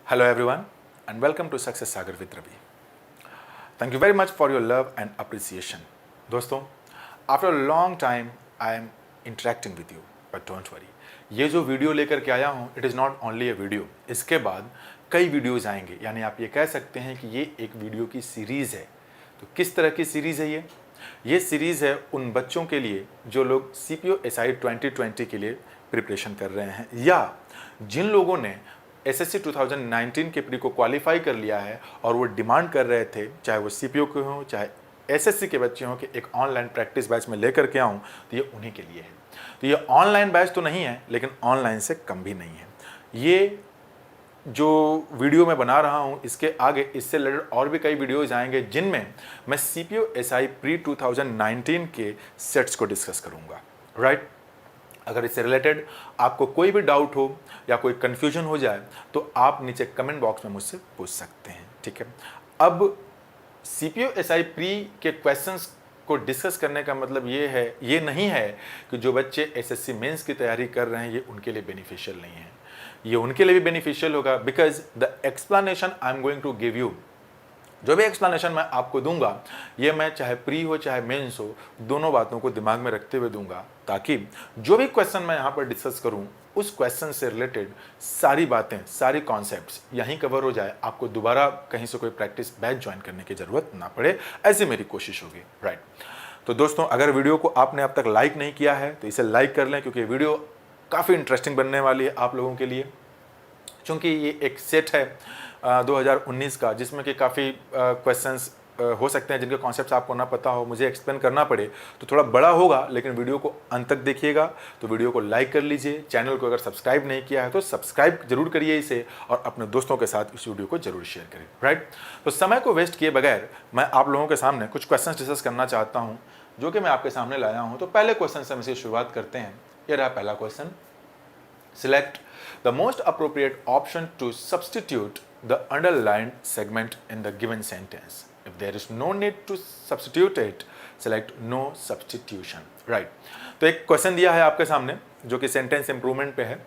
Hello everyone and welcome to Success Sagar with Ravi. Thank you very much for your love and appreciation. दोस्तों, after a long time I am interacting with you, but don't worry. ये जो video लेकर के आया हूँ, it is not only a video. इसके बाद कई वीडियोज़ आएंगे, यानी आप ये कह सकते हैं कि ये एक वीडियो की सीरीज़ है। तो किस तरह की सीरीज़ है ये? ये सीरीज़ है उन बच्चों के लिए जो लोग CPO SI 2020 के लिए प्रिपरेशन कर रहे हैं, या जिन लोगों ने SSC 2019 के प्री को क्वालिफाई कर लिया है और वो डिमांड कर रहे थे, चाहे वो CPO के हों चाहे SSC के बच्चे हों, कि एक ऑनलाइन प्रैक्टिस बैच में लेकर के आऊँ, तो ये उन्हीं के लिए है। तो ये ऑनलाइन बैच तो नहीं है, लेकिन ऑनलाइन से कम भी नहीं है। ये जो वीडियो मैं बना रहा हूँ, इसके आगे इससे रिलेटेड और भी कई वीडियोज़ आएंगे जिनमें मैं CPO SI प्री 2019 के सेट्स को डिस्कस करूँगा, राइट। अगर इससे रिलेटेड आपको कोई भी डाउट हो या कोई कन्फ्यूजन हो जाए तो आप नीचे कमेंट बॉक्स में मुझसे पूछ सकते हैं, ठीक है। अब CPO SI प्री के क्वेश्चंस को डिस्कस करने का मतलब ये नहीं है कि जो बच्चे SSC मेंस की तैयारी कर रहे हैं ये उनके लिए बेनिफिशियल नहीं है। ये उनके लिए भी बेनिफिशियल होगा, because the explanation I am going to give you, जो भी एक्सप्लेनेशन मैं आपको दूंगा, ये मैं चाहे प्री हो चाहे मेंस हो, दोनों बातों को दिमाग में रखते हुए दूंगा, ताकि जो भी क्वेश्चन मैं यहाँ पर डिस्कस करूँ उस क्वेश्चन से रिलेटेड सारी बातें, सारी कॉन्सेप्ट्स यहीं कवर हो जाए, आपको दोबारा कहीं से कोई प्रैक्टिस बैच ज्वाइन करने की ज़रूरत ना पड़े, ऐसी मेरी कोशिश होगी, राइट। तो दोस्तों, अगर वीडियो को आपने अब तक लाइक नहीं किया है तो इसे लाइक कर लें, क्योंकि वीडियो काफ़ी इंटरेस्टिंग बनने वाली है आप लोगों के लिए, क्योंकि ये एक सेट है 2019 का, जिसमें कि काफ़ी क्वेश्चंस हो सकते हैं जिनके कॉन्सेप्ट्स आपको ना पता हो, मुझे एक्सप्लेन करना पड़े, तो थोड़ा बड़ा होगा, लेकिन वीडियो को अंत तक देखिएगा। तो वीडियो को लाइक कर लीजिए, चैनल को अगर सब्सक्राइब नहीं किया है तो सब्सक्राइब जरूर करिए इसे, और अपने दोस्तों के साथ इस वीडियो को जरूर शेयर करें, राइट। तो समय को वेस्ट किए बगैर मैं आप लोगों के सामने कुछ क्वेश्चन डिस्कस करना चाहता हूँ, जो कि मैं आपके सामने लाया हूँ। तो पहले क्वेश्चन से हम इसे शुरुआत करते हैं। ये रहा पहला question. Select the most appropriate option to substitute the underlined segment in the given sentence. If there is no need to substitute it, select no substitution. Right. तो एक क्वेश्चन दिया है आपके सामने जो कि सेंटेंस इंप्रूवमेंट पे है,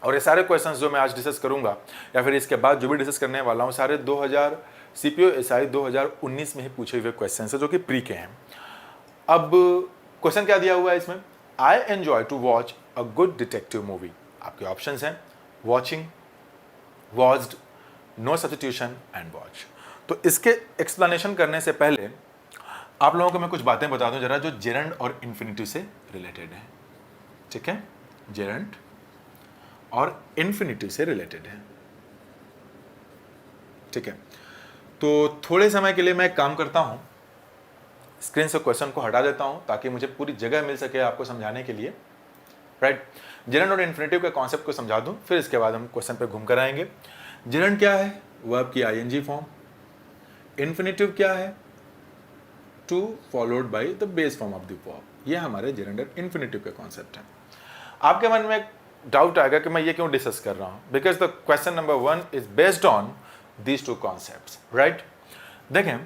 और ये सारे क्वेश्चंस जो मैं आज डिस्कस करूंगा या फिर इसके बाद जो भी डिस्कस करने वाला हूँ, सारे CPO SI 2019 में ही पूछे हुए क्वेश्चन है, जो कि प्री के हैं। अब क्वेश्चन क्या दिया हुआ है इसमें? I enjoy to watch a good detective movie. आपके ऑप्शंस हैं watching, watched, no substitution and watch. तो इसके एक्सप्लेनेशन करने से पहले आप लोगों को मैं कुछ बातें बता दूं जरा, जो जेरंड और इन्फिनिटिव से रिलेटेड है, ठीक है। जेरंड और इन्फिनिटिव से रिलेटेड है, ठीक है। तो थोड़े समय के लिए मैं एक काम करता हूं, स्क्रीन से क्वेश्चन को हटा देता हूं ताकि मुझे पूरी जगह मिल सके आपको समझाने के लिए, राइट। जेरंड और इन्फिनिटिव के कॉन्सेप्ट को समझा दूं, फिर इसके बाद हम क्वेश्चन पे घूम कर आएंगे। जेरंड क्या है? वर्ब की ING फॉर्म। इन्फिनिटिव क्या है? To followed by the base form of the verb. ये हमारे जेरंड और इन्फिनिटिव के कॉन्सेप्ट हैं। आपके मन में एक डाउट आएगा कि मैं ये क्यों डिस्कस कर रहा हूं, because the question number 1 is based on these two concepts, right. देखें,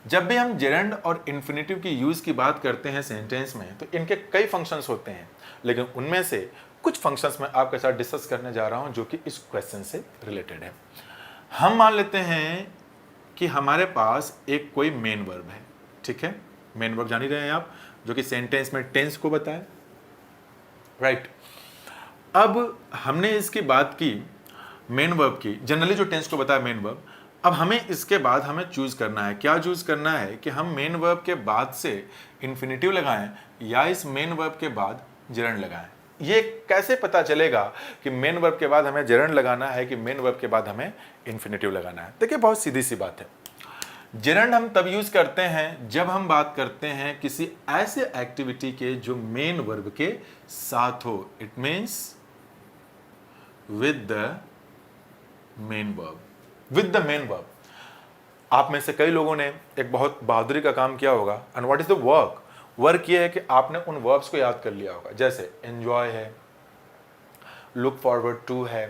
जब भी हम जेरंड और इन्फिनिटिव की यूज की बात करते हैं सेंटेंस में, तो इनके कई फंक्शंस होते हैं, लेकिन उनमें से कुछ फंक्शंस मैं आपके साथ डिस्कस करने जा रहा हूं जो कि इस क्वेश्चन से रिलेटेड है। हम मान लेते हैं कि हमारे पास एक कोई मेन वर्ब है, ठीक है। मेन वर्ब जान ही रहे हैं आप, जो कि सेंटेंस में टेंस को बताए, राइट। अब हमने इसकी बात की मेन वर्ब की, जनरली जो टेंस को बताया मेन वर्ब। अब हमें इसके बाद हमें चूज करना है, क्या चूज करना है कि हम मेन वर्ब के बाद से इन्फिनिटिव लगाएं या इस मेन वर्ब के बाद जेरंड लगाएं। ये कैसे पता चलेगा कि मेन वर्ब के बाद हमें जेरंड लगाना है कि मेन वर्ब के बाद हमें इन्फिनिटिव लगाना है? देखिए, बहुत सीधी सी बात है। जेरंड हम तब यूज करते हैं जब हम बात करते हैं किसी ऐसे एक्टिविटी के जो मेन वर्ब के साथ हो। It means with the main verb, with the main verb. आप में से कई लोगों ने एक बहुत बहादुरी का काम किया होगा, and what is the work? Work ये है कि आपने उन वर्ब्स को याद कर लिया होगा, जैसे एंजॉय है, लुक फॉरवर्ड टू है,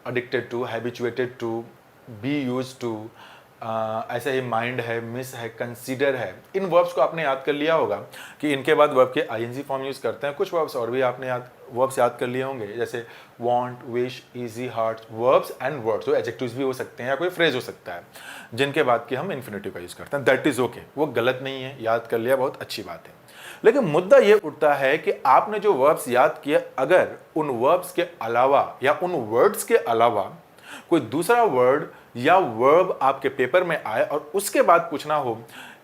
addicted to, habituated to, be used to, ऐसे ही माइंड है, मिस है, कंसीडर है। इन वर्ब्स को आपने याद कर लिया होगा कि इनके बाद वर्ब के आईएनजी फॉर्म यूज़ करते हैं। कुछ वर्ब्स और भी आपने वर्ब्स याद कर लिए होंगे, जैसे want, wish, easy, heart, verbs and words. वो एडजेक्टिव्स भी हो सकते हैं या कोई फ्रेज हो सकता है जिनके बाद कि हम इन्फिनेटिव का यूज़ करते हैं। दैट इज़ ओके, वो गलत नहीं है, याद कर लिया, बहुत अच्छी बात है। लेकिन मुद्दा ये उठता है कि आपने जो वर्ब्स याद किए, अगर उन वर्ब्स के अलावा या उन वर्ड्स के अलावा कोई दूसरा वर्ड या वर्ब आपके पेपर में आए और उसके बाद पूछना हो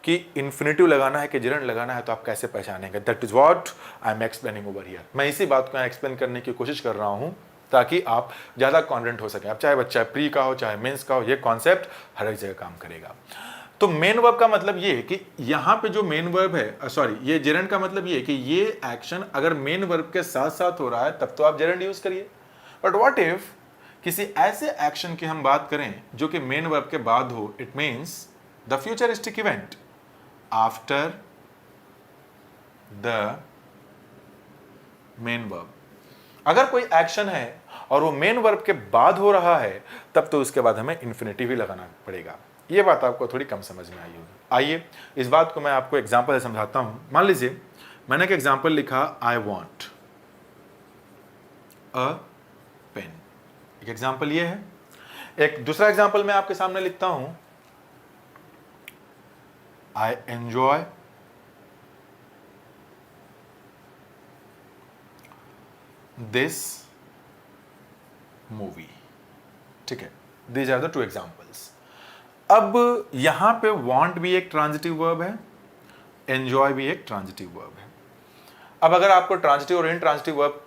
कि इन्फिनेटिव लगाना है कि जेरंड लगाना है, तो आप कैसे पहचानेंगे? That is what I am explaining over here. मैं इसी बात को एक्सप्लेन करने की कोशिश कर रहा हूं ताकि आप ज़्यादा कॉन्फिडेंट हो सकें। अब चाहे बच्चा प्री का हो चाहे मेंस का हो, ये कॉन्सेप्ट हर एक जगह काम करेगा। तो मेन वर्ब का मतलब ये है कि यहाँ पे जो मेन वर्ब है, सॉरी, ये जेरंड का मतलब ये है कि ये एक्शन अगर मेन वर्ब के साथ साथ हो रहा है तब तो आप जेरंड यूज करिए। बट व्हाट इफ किसी ऐसे एक्शन की हम बात करें जो कि मेन वर्ब के बाद हो, it means the futuristic event after the main verb. अगर कोई एक्शन है और वो मेन वर्ब के बाद हो रहा है तब तो उसके बाद हमें इन्फिनेटिव ही लगाना पड़ेगा। ये बात आपको थोड़ी कम समझ में आई होगी। आइए इस बात को मैं आपको एग्जांपल से समझाता हूं। मान लीजिए मैंने एक एग्जांपल लिखा, आई वॉन्ट अ पेन। एक एग्जांपल ये है। एक दूसरा एग्जांपल मैं आपके सामने लिखता हूं, आई एंजॉय दिस मूवी। ठीक है, these are the two examples. अब यहां पे वांट भी एक ट्रांजिटिव वर्ब है, एंजॉय भी एक ट्रांजिटिव वर्ब है। अब अगर आपको ट्रांजिटिव और इनट्रांजिटिव वर्ब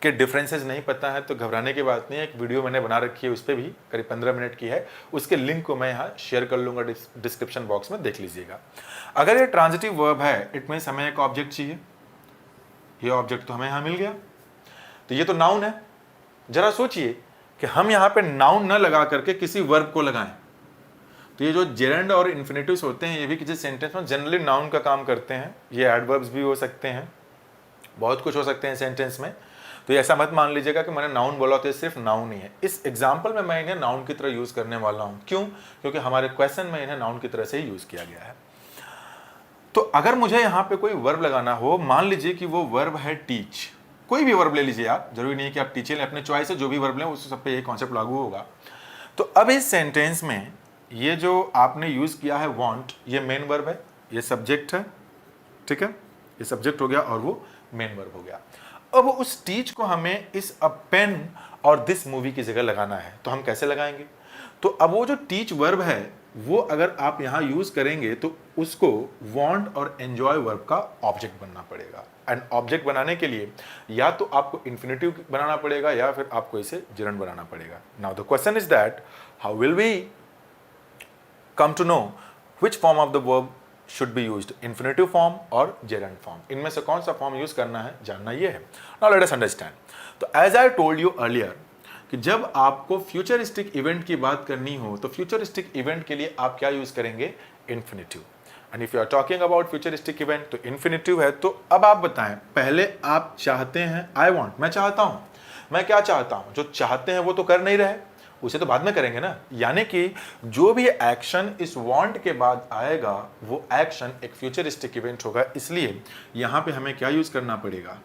के डिफरेंसेस नहीं पता है तो घबराने की बात नहीं है। एक वीडियो मैंने बना रखी है, उस पर भी करीब 15 मिनट की है, उसके लिंक को मैं यहाँ शेयर कर लूंगा डिस्क्रिप्शन बॉक्स में, देख लीजिएगा। अगर ये ट्रांजिटिव वर्ब है, इट मीन्स हमें एक ऑब्जेक्ट चाहिए। ये ऑब्जेक्ट तो हमें यहाँ मिल गया, तो ये तो नाउन है। जरा सोचिए कि हम यहाँ पे नाउन न लगा करके किसी वर्ब को लगाएं, तो ये जो जेरंड और इन्फिनेटिव्स होते हैं ये भी किसी सेंटेंस में जनरली नाउन का काम करते हैं। ये एडवर्ब्स भी हो सकते हैं, बहुत कुछ हो सकते हैं सेंटेंस में। तो ऐसा मत मान लीजिएगा कि मैंने नाउन बोला तो ये सिर्फ नाउन ही है। इस एग्जाम्पल में मैं इन्हें नाउन की तरह यूज करने वाला हूं। क्यों? क्योंकि हमारे क्वेश्चन में इन्हें नाउन की तरह से ही यूज किया गया है। तो अगर मुझे यहाँ पे कोई वर्ब लगाना हो, मान लीजिए कि वो वर्ब है टीच। कोई भी वर्ब ले लीजिए आप, जरूरी नहीं है कि आप टीचर लें, अपने चॉइस से जो भी वर्ब लें उस सब पे यही कॉन्सेप्ट लागू होगा। तो अब इस सेंटेंस में ये जो आपने यूज किया है वांट, ये मेन वर्ब है, ये सब्जेक्ट है। ठीक है, ये सब्जेक्ट हो गया और वो मेन वर्ब हो गया। अब उस टीच को हमें इस अ पेन और दिस मूवी की जगह लगाना है, तो हम कैसे लगाएंगे? तो अब वो जो टीच वर्ब है वो अगर आप यहां यूज करेंगे तो उसको वांट और एंजॉय वर्ब का ऑब्जेक्ट बनना पड़ेगा। एंड ऑब्जेक्ट बनाने के लिए या तो आपको इन्फिनेटिव बनाना पड़ेगा या फिर आपको इसे जेरंड बनाना पड़ेगा। Now the question is that how will we come to know which form of the verb should be used, infinitive form और gerund form। इनमें से कौन सा फॉर्म यूज करना है, जानना ये है। Now let us understand। तो as I told you earlier कि जब आपको फ्यूचरिस्टिक इवेंट की बात करनी हो तो फ्यूचरिस्टिक इवेंट के लिए आप क्या यूज करेंगे? Infinitive. And if you are talking about futuristic event तो इन्फिनेटिव है। तो अब आप बताएं, पहले आप चाहते हैं, आई वॉन्ट, मैं चाहता हूं। मैं क्या चाहता हूं? जो चाहते हैं वो तो कर नहीं रहे, उसे तो बाद में करेंगे ना। यानी कि जो भी एक्शन इस वांट के बाद आएगा वो एक्शन एक फ्यूचरिस्टिक इवेंट होगा। इसलिए यहां पे हमें क्या यूज करना पड़ेगा?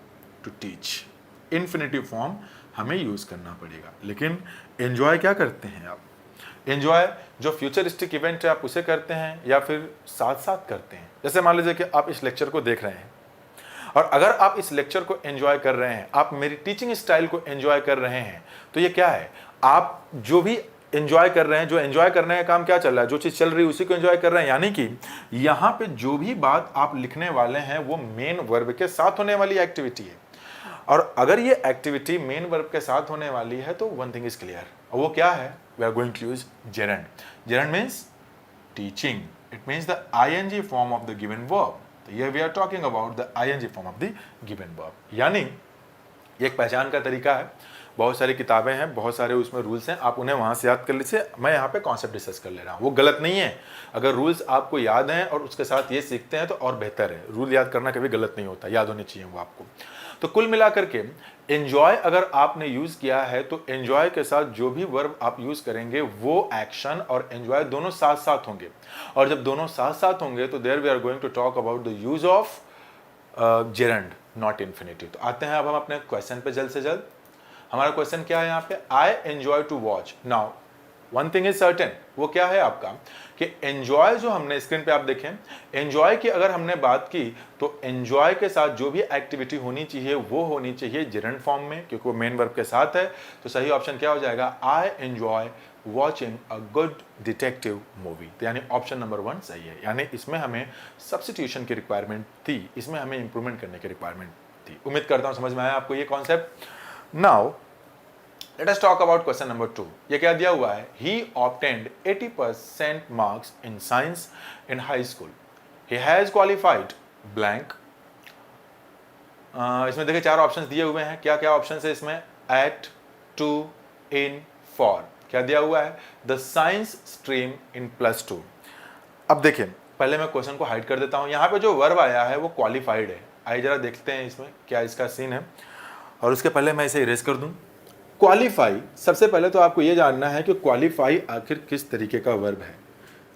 To teach. इन्फिनेटिव फॉर्म हमें यूज करना पड़ेगा। लेकिन एंजॉय क्या करते हैं आप? एंजॉय जो फ्यूचरिस्टिक इवेंट है आप उसे करते हैं या फिर साथ साथ करते हैं? जैसे मान लीजिए कि आप इस लेक्चर को देख रहे हैं और अगर आप इस लेक्चर को एंजॉय कर रहे हैं, आप मेरी टीचिंग स्टाइल को एंजॉय कर रहे हैं, तो ये क्या है? आप जो भी एंजॉय कर रहे हैं, जो एंजॉय करने का काम क्या चल रहा है, जो चीज़ चल रही है उसी को एंजॉय कर रहे हैं। यानी कि यहाँ पे जो भी बात आप लिखने वाले हैं वो मेन वर्ब के साथ होने वाली एक्टिविटी है। और अगर ये एक्टिविटी मेन वर्ब के साथ होने वाली है तो वन थिंग इज क्लियर, और वो क्या है? We are going to use gerund. Gerund means teaching, it means the ING form of the given verb. तो ये we are talking about the ING form of the given verb. यानी ये एक पहचान का तरीका है। बहुत सारी किताबें हैं, बहुत सारे उसमें रूल्स हैं, आप उन्हें वहाँ से याद कर लीजिए। मैं यहाँ पे कॉन्सेप्ट डिस्कस कर ले रहा हूँ, वो गलत नहीं है। अगर रूल्स आपको याद हैं और उसके साथ ये सीखते हैं तो और बेहतर है। रूल याद करना कभी गलत नहीं होता, याद होने चाहिए वो आपको। तो कुल मिलाकर के एंजॉय अगर आपने यूज किया है तो एंजॉय के साथ जो भी वर्ब आप यूज करेंगे वो एक्शन और एंजॉय दोनों साथ साथ होंगे, और जब दोनों साथ साथ होंगे तो there we are going to talk about the use of gerund, not infinitive. तो आते हैं अब हम अपने क्वेश्चन पे जल्द से जल्द। हमारा क्वेश्चन क्या है यहाँ पे, I enjoy to watch. Now one thing is certain, वो क्या है आपका कि एंजॉय जो हमने स्क्रीन पे आप देखें, एंजॉय की अगर हमने बात की तो एंजॉय के साथ जो भी एक्टिविटी होनी चाहिए वो होनी चाहिए जेरंड फॉर्म में, क्योंकि वो मेन वर्ब के साथ है। तो सही ऑप्शन क्या हो जाएगा, I enjoy watching a good detective movie. तो यानी ऑप्शन नंबर 1 सही है, यानी इसमें हमें सब्स्टिट्यूशन की रिक्वायरमेंट थी, इसमें हमें इंप्रूवमेंट करने की रिक्वायरमेंट थी। उम्मीद करता हूं समझ में आया आपको ये concept. Now let us talk about question number 2। ये क्या दिया हुआ है, he obtained 80% marks in science in high school, he has qualified blank. इसमें देखिए 4 ऑप्शंस दिए हुए हैं, क्या क्या ऑप्शंस है इसमें, एट, टू, इन, फॉर। क्या दिया हुआ है, द साइंस स्ट्रीम इन +2। अब देखिए पहले मैं क्वेश्चन को हाइड कर देता हूं, यहां पे जो वर्ब आया है वो क्वालिफाइड है। आइए जरा देखते हैं इसमें क्या इसका सीन है, और उसके पहले मैं इसे इरेज कर दूं। क्वालिफाई, सबसे पहले तो आपको ये जानना है कि क्वालिफाई आखिर किस तरीके का वर्ब है।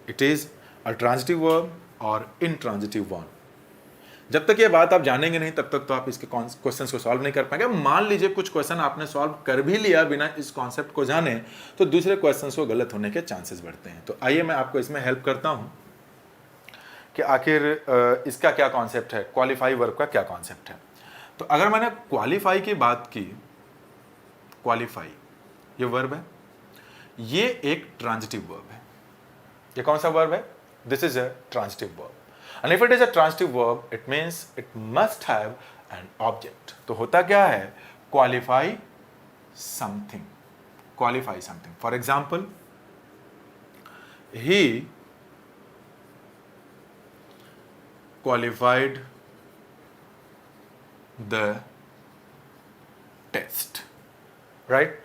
It is a transitive verb और इनट्रांजिटिव वर्ब। जब तक ये बात आप जानेंगे नहीं तब तक तो आप इसके क्वेश्चंस को सॉल्व नहीं कर पाएंगे। मान लीजिए कुछ क्वेश्चन आपने सॉल्व कर भी लिया बिना इस कॉन्सेप्ट को जाने, तो दूसरे क्वेश्चंस को गलत होने के चांसेस बढ़ते हैं। तो आइए मैं आपको इसमें हेल्प करता हूं कि आखिर इसका क्या कॉन्सेप्ट है, क्वालिफाई वर्ब का क्या कॉन्सेप्ट है। तो अगर मैंने क्वालिफाई की बात की, क्वालिफाई ये वर्ब है, ये एक ट्रांजिटिव वर्ब है। ये कौन सा वर्ब है, this is a transitive verb, and if it is a transitive verb it means it must have an object। तो होता क्या है, qualify something, qualify something। for example, he qualified the test, right।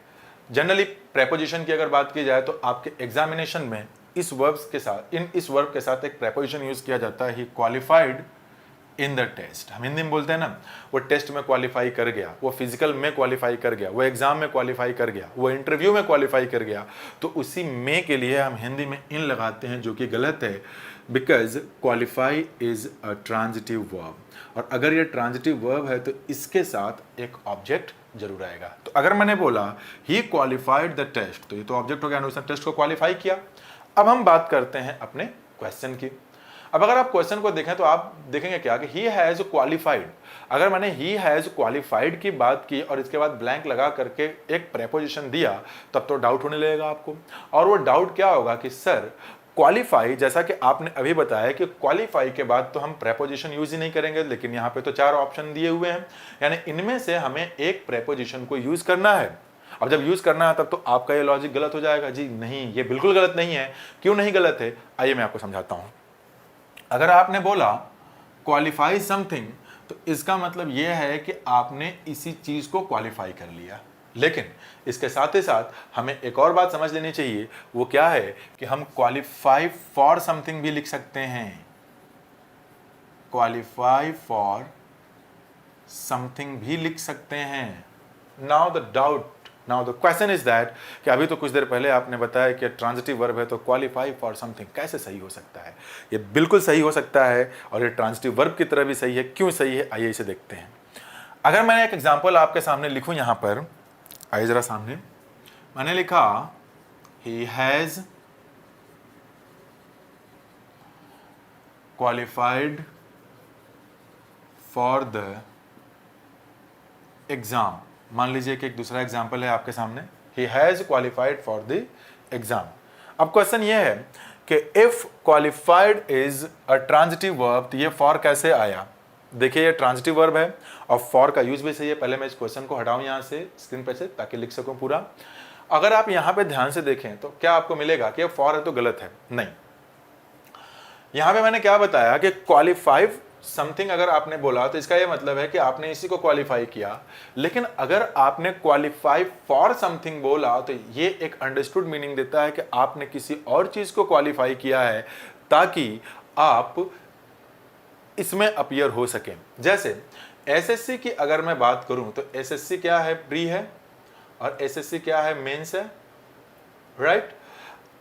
Generally preposition की अगर बात की जाए तो आपके एग्जामिनेशन में इस वर्ब्स के साथ, इस वर्ब के साथ एक प्रेपोजिशन यूज किया जाता है, ही क्वालिफाइड इन द टेस्ट। हम हिंदी में बोलते हैं ना, वो टेस्ट में क्वालिफाई कर गया, वो फिजिकल में क्वालिफाई कर गया, वो एग्जाम में क्वालिफाई कर गया, वो इंटरव्यू में क्वालिफाई कर गया। तो उसी में के लिए हम हिंदी में इन लगाते हैं, जो कि गलत है, because qualify is a transitive verb, और अगर ये ट्रांजिटिव वर्ब है तो इसके साथ एक ऑब्जेक्ट जरूर आएगा। तो अगर मैंने बोला ही क्वालिफाइड द टेस्ट, तो ये तो ऑब्जेक्ट हो गया, उसने टेस्ट को क्वालिफाई किया। अब हम बात करते हैं अपने क्वेश्चन की। अब अगर आप क्वेश्चन को देखें तो आप देखेंगे क्या कि ही हैज क्वालिफाइड। अगर मैंने ही हैज क्वालिफाइड की बात की और इसके बाद ब्लैंक लगा करके एक प्रेपोजिशन दिया, तब तो डाउट होने लगेगा आपको। और वो डाउट क्या होगा कि सर क्वालिफाई, जैसा कि आपने अभी बताया कि क्वालिफाई के बाद तो हम प्रेपोजिशन यूज ही नहीं करेंगे, लेकिन यहाँ पे तो 4 ऑप्शन दिए हुए हैं, यानी इनमें से हमें एक प्रेपोजिशन को यूज करना है। अब जब यूज करना है तब तो आपका ये लॉजिक गलत हो जाएगा, जी नहीं ये बिल्कुल गलत नहीं है। क्यों नहीं गलत है, आइए मैं आपको समझाता हूं। अगर आपने बोला क्वालिफाई समथिंग, तो इसका मतलब यह है कि आपने इसी चीज को क्वालिफाई कर लिया। लेकिन इसके साथ ही साथ हमें एक और बात समझ लेनी चाहिए, वो क्या है कि हम क्वालिफाई फॉर समथिंग भी लिख सकते हैं। क्वालिफाई फॉर समथिंग भी लिख सकते हैं। Now the question is that कि अभी तो कुछ देर पहले आपने बताया कि ट्रांजिटिव वर्ब है, तो क्वालिफाई फॉर समथिंग कैसे सही हो सकता है। ये बिल्कुल सही हो सकता है, और ये ट्रांजिटिव वर्ब की तरह भी सही है। क्यों सही है, आइए इसे देखते हैं। अगर मैं एक एग्जांपल आपके सामने लिखूं, यहां पर आइए जरा सामने, मैंने लिखा ही has qualified for the exam. मान लीजिए कि एक दूसरा एग्जाम्पल है आपके सामने, ही has qualified for the exam. अब क्वेश्चन ये है कि if qualified is a transitive verb, तो ये फॉर कैसे आया। देखिए ये ट्रांजिटिव वर्ब है और फॉर का यूज भी सही है। पहले मैं इस क्वेश्चन को हटाऊं यहां से स्क्रीन पे से, ताकि लिख सकूं पूरा। अगर आप यहां पे ध्यान से देखें तो क्या आपको मिलेगा कि फॉर है तो गलत है, नहीं। यहां पे मैंने क्या बताया कि क्वालिफाई समथिंग अगर आपने बोला तो इसका यह मतलब है कि आपने इसी को क्वालिफाई किया। लेकिन अगर आपने क्वालिफाई फॉर समथिंग बोला तो ये एक अंडरस्टूड मीनिंग देता है कि आपने किसी और चीज को क्वालिफाई किया है ताकि आप इसमें अपीयर हो सके। जैसे एसएससी की अगर मैं बात करूं तो एसएससी क्या है, प्री है, और एसएससी क्या है, मेंस है, राइट।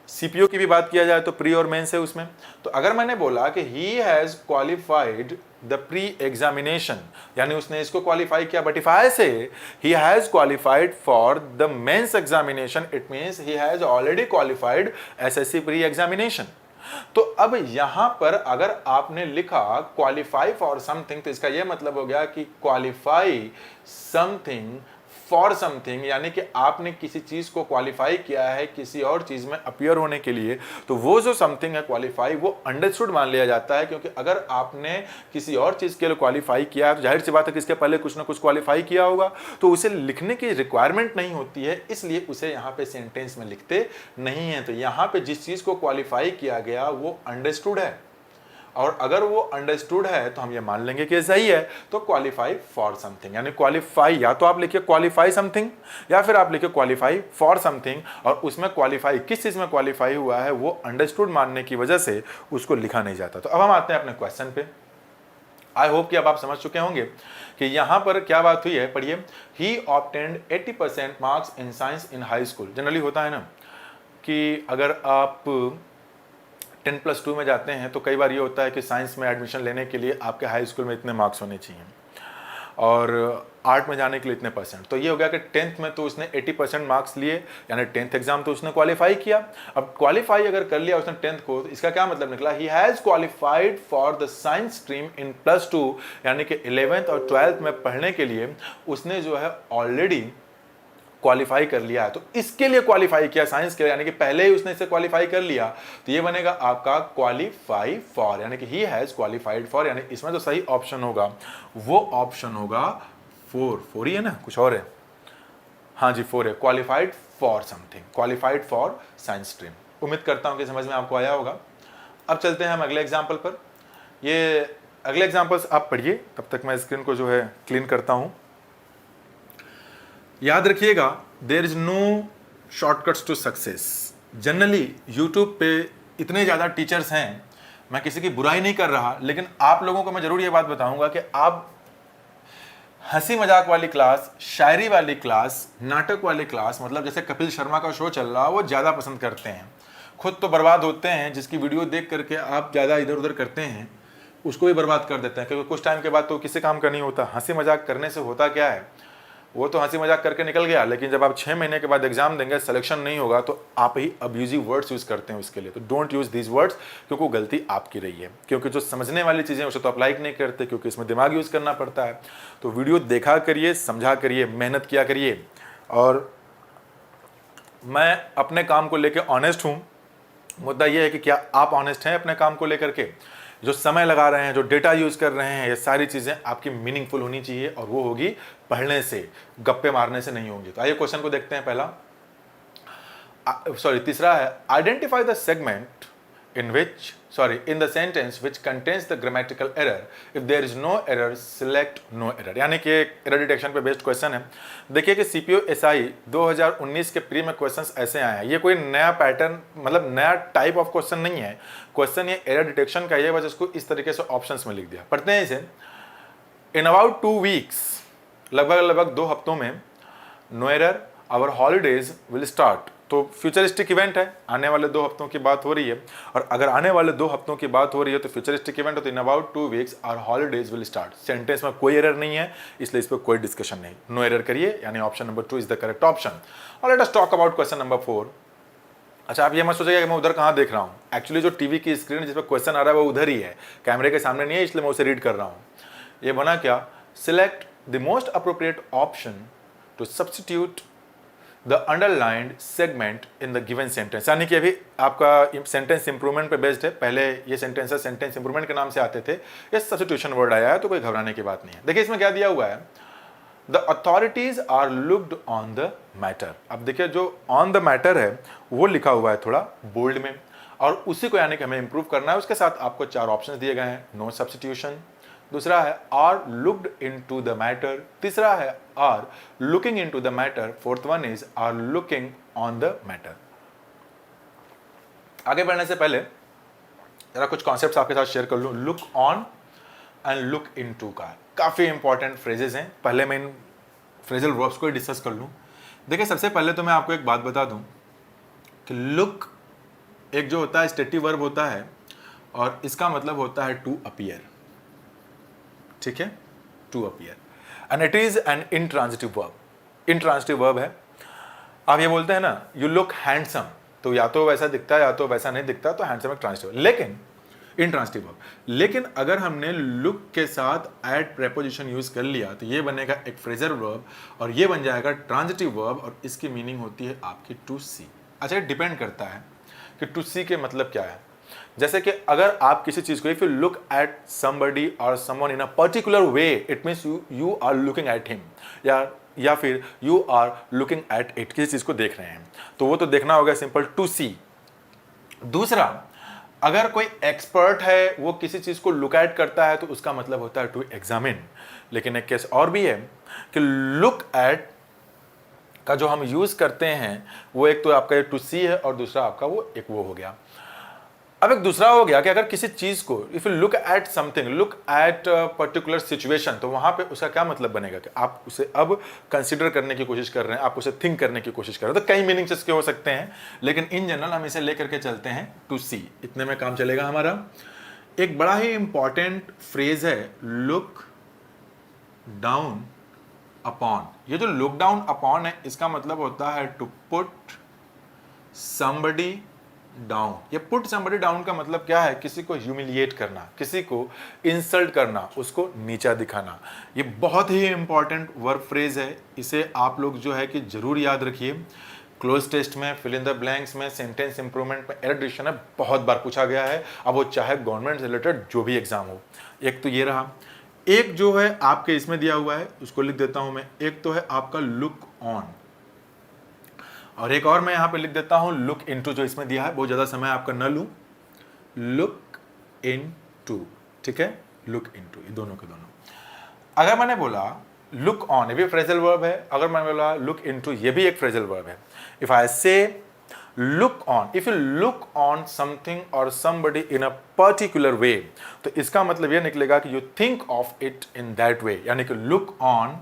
सीपीओ की भी बात किया जाए तो प्री और मेंस है उसमें। तो अगर मैंने बोला कि he has qualified the pre examination, यानी उसने इसको क्वालिफाई किया, but if I say he has qualified for the mains examination, it means he has already qualified SSC pre examination. तो अब यहां पर अगर आपने लिखा क्वालिफाई फॉर समथिंग, तो इसका यह मतलब हो गया कि क्वालिफाई समथिंग फॉर समथिंग, यानी कि आपने किसी चीज को क्वालिफाई किया है किसी और चीज में अपीयर होने के लिए, तो वो जो समथिंग है क्वालिफाई, वो अंडरस्टूड मान लिया जाता है। क्योंकि अगर आपने किसी और चीज के लिए क्वालिफाई किया है तो जाहिर सी बात है कि इसके पहले कुछ ना कुछ क्वालिफाई किया होगा, तो उसे लिखने की रिक्वायरमेंट नहीं होती है, इसलिए उसे यहाँ पे सेंटेंस में लिखते नहीं है। तो यहाँ पे जिस चीज को क्वालिफाई किया गया वो अंडरस्टूड है, और अगर वो अंडरस्टूड है तो हम ये मान लेंगे कि सही है। तो क्वालिफाई फॉर समथिंग, यानी क्वालिफाई, या तो आप लिखिए क्वालिफाई समथिंग या फिर आप लिखिए क्वालिफाई फॉर समथिंग, और उसमें क्वालिफाई किस चीज में क्वालिफाई हुआ है वो अंडरस्टूड मानने की वजह से उसको लिखा नहीं जाता। तो अब हम आते हैं अपने क्वेश्चन पे। आई होप कि अब आप समझ चुके होंगे कि यहां पर क्या बात हुई है। पढ़िए, he obtained 80% marks in science in high school. Generally होता है ना कि अगर आप 10+2 में जाते हैं तो कई बार ये होता है कि साइंस में एडमिशन लेने के लिए आपके हाई स्कूल में इतने मार्क्स होने चाहिए, और आर्ट में जाने के लिए इतने परसेंट। तो ये हो गया कि 10th में तो उसने 80% मार्क्स लिए, यानी 10th एग्जाम तो उसने क्वालिफाई किया। अब क्वालिफाई अगर कर लिया उसने 10th को, तो इसका क्या मतलब निकला, ही has qualified for the science stream in +2, यानी कि 11th और 12th में पढ़ने के लिए उसने जो है ऑलरेडी क्वालिफाई कर लिया है। तो इसके लिए क्वालिफाई किया साइंस के लिए, यानी कि पहले ही उसने इसे क्वालिफाई कर लिया, तो ये बनेगा आपका क्वालिफाई फॉर, यानी कि ही हैज क्वालिफाइड फॉर, यानी इसमें जो सही ऑप्शन होगा वो ऑप्शन होगा 4 ही है ना, कुछ और है, हाँ जी 4 है, qualified for something, qualified for science stream. उम्मीद करता हूं कि समझ में आपको आया होगा। अब चलते हैं हम अगले एग्जाम्पल पर। ये अगले एग्जाम्पल्स आप पढ़िए, तब तक मैं स्क्रीन को जो है क्लीन करता हूं। याद रखिएगा, there is no shortcuts to success. Generally YouTube पे इतने ज़्यादा टीचर्स हैं, मैं किसी की बुराई नहीं कर रहा, लेकिन आप लोगों को मैं ज़रूर ये बात बताऊंगा कि आप हंसी मजाक वाली क्लास, शायरी वाली क्लास, नाटक वाली क्लास, मतलब जैसे कपिल शर्मा का शो चल रहा, वो ज़्यादा पसंद करते हैं। खुद तो बर्बाद होते हैं, जिसकी वीडियो देख करके आप ज़्यादा इधर उधर करते हैं उसको भी बर्बाद कर देते हैं, क्योंकि कुछ टाइम के बाद तो किसी काम का नहीं होता। हंसी मजाक करने से होता क्या है, वो तो हंसी मजाक करके निकल गया, लेकिन जब आप 6 महीने के बाद एग्जाम देंगे, सिलेक्शन नहीं होगा, तो आप ही अब्यूजिव वर्ड्स यूज करते हैं उसके लिए। तो डोंट यूज दीज वर्ड्स, क्योंकि वो गलती आपकी रही है। क्योंकि जो समझने वाली चीज़ें उसे तो अप्लाई नहीं करते, क्योंकि इसमें दिमाग यूज करना पड़ता है। तो वीडियो देखा करिए, समझा करिए, मेहनत किया करिए। और मैं अपने काम को लेकर ऑनेस्ट हूँ। मुद्दा यह है कि क्या आप ऑनेस्ट हैं अपने काम को लेकर के, जो समय लगा रहे हैं, जो डेटा यूज कर रहे हैं, ये सारी चीजें आपकी मीनिंगफुल होनी चाहिए, और वो होगी पढ़ने से, गप्पे मारने से नहीं होंगी। तो आइए क्वेश्चन को देखते हैं। पहला तीसरा है, identify the segment in the sentence which contains the grammatical error. If there is no error, select no error. यानी कि एरर डिटेक्शन पे बेस्ड क्वेश्चन है। देखिए कि सीपीओ एसआई 2019 के प्री में क्वेश्चंस ऐसे आए हैं। ये कोई नया पैटर्न, मतलब नया टाइप ऑफ क्वेश्चन नहीं है। क्वेश्चन ये एरर डिटेक्शन का, ये वजह इसको इस तरीके से ऑप्शंस में लिख दिया। पढ़ते हैं इसे। इन अबाउट 2 वीक्स, लगभग 2 हफ्तों में, no error, our holidays will start. तो फ्यूचरिस्टिक इवेंट है, आने वाले 2 हफ्तों की बात हो रही है, और अगर आने वाले 2 हफ्तों की बात हो रही है तो फ्यूचरिस्टिक इवेंट होता है। In about 2 weeks our holidays will start. Sentence में कोई एरर नहीं है, इसलिए इस पर कोई डिस्कशन नहीं, नो एरर करिए, यानी option number 2 is the correct option. और let us talk about question number 4। अच्छा, आप ये मत सोचिएगा कि मैं उधर कहाँ देख रहा हूँ। एक्चुअली जो टीवी की स्क्रीन जिस पर क्वेश्चन आ रहा है वो उधर ही है, कैमरे के सामने नहीं है, इसलिए मैं उसे रीड कर रहा हूँ। ये बना क्या, select the most appropriate option to substitute the underlined segment in the given sentence. यानी कि अभी आपका सेंटेंस इंप्रूवमेंट पे बेस्ड है। पहले ये सेंटेंस इंप्रूवमेंट के नाम से आते थे, ये सब्स्टिट्यूशन वर्ड आया है, तो कोई घबराने की बात नहीं है। देखिए इसमें क्या दिया हुआ है, the authorities are looked on the matter. अब देखिए जो ऑन द मैटर है वो लिखा हुआ है थोड़ा बोल्ड में, और उसी को यानी कि हमें इंप्रूव करना है। उसके साथ आपको 4 ऑप्शन दिए गए हैं, नो सब्स्टिट्यूशन, दूसरा है are looked into the matter, तीसरा है are looking into the matter, fourth one is are looking on the matter. आगे बढ़ने से पहले जरा कुछ कॉन्सेप्ट्स आपके साथ शेयर कर लूं। Look on, and look into का। काफ़ी इंपॉर्टेंट फ्रेजेस हैं। पहले मैं इन फ्रेजल वर्ब्स को डिस्कस कर लूँ। देखिए, सबसे पहले तो मैं आपको एक बात बता दूं कि लुक एक जो होता है स्टेटिव वर्ब होता है और इसका मतलब होता है टू अपीयर। ठीक है, to appear, and it is an intransitive verb. Intransitive verb है। आप ये बोलते हैं ना, यू लुक हैंडसम, तो या तो वैसा दिखता है या तो वैसा नहीं दिखता, तो हैंडसम एक ट्रांजिटिव, लेकिन इंट्रांजिटिव वर्ब। लेकिन अगर हमने लुक के साथ एड प्रेपोजिशन यूज कर लिया तो ये बनेगा एक फ्रेजल वर्ब और ये बन जाएगा ट्रांजिटिव वर्ब और इसकी मीनिंग होती है आपकी टू सी। अच्छा, डिपेंड करता है कि टू सी के मतलब क्या है। जैसे कि अगर आप किसी चीज को, if you look at somebody और someone in a particular way, it means you are looking at him, या फिर you are looking at it, किसी चीज को देख रहे हैं, तो वो तो देखना होगा सिंपल टू सी। दूसरा, अगर कोई एक्सपर्ट है वो किसी चीज को लुक एट करता है तो उसका मतलब होता है टू एग्जामिन। लेकिन एक केस और भी है कि लुक एट का जो हम यूज करते हैं वो एक तो आपका टू सी है और दूसरा आपका वो एक वो हो गया। अब एक दूसरा हो गया कि अगर किसी चीज को, if you look eight something, look at particular situation, तो वहां पे उसका क्या मतलब बनेगा कि आप उसे अब कंसिडर करने की कोशिश कर रहे हैं, आप उसे थिंक करने की कोशिश कर रहे हैं। तो कई मीनिंग्स इसके हो सकते हैं, लेकिन इन जनरल हम इसे लेकर के चलते हैं टू सी। इतने में काम चलेगा हमारा। एक बड़ा ही इंपॉर्टेंट फ्रेज है लुक डाउन अपॉन। ये जो लुक डाउन अपॉन है इसका मतलब होता है टू पुट somebody डाउन। ये पुट somebody डाउन का मतलब क्या है? किसी को ह्यूमिलिएट करना, किसी को इंसल्ट करना, उसको नीचा दिखाना। ये बहुत ही इंपॉर्टेंट वर्ब फ्रेज है। इसे आप लोग जो है कि जरूर याद रखिए। क्लोज टेस्ट में, फिल इन द ब्लैंक्स में, सेंटेंस इंप्रूवमेंट में, एरर डिटेक्शन में बहुत बार पूछा गया है। अब वो चाहे गवर्नमेंट से रिलेटेड जो भी एग्जाम हो। एक तो ये रहा। एक जो है आपके इसमें दिया हुआ है, उसको लिख देता हूं मैं। एक तो है आपका लुक ऑन, और एक और मैं यहां पे लिख देता हूं लुक इनटू, जो इसमें दिया है। बहुत ज्यादा समय आपका न लूं। लुक इनटू, ठीक है, लुक इनटू, ये दोनों के दोनों। अगर मैंने बोला लुक ऑन, ये भी फ्रेजल वर्ब है। अगर मैंने बोला लुक इनटू, ये भी एक फ्रेजल वर्ब है। If I say look on, if you look on something और somebody in a particular way, तो इसका मतलब यह निकलेगा कि you think of it in that way. यानी कि लुक ऑन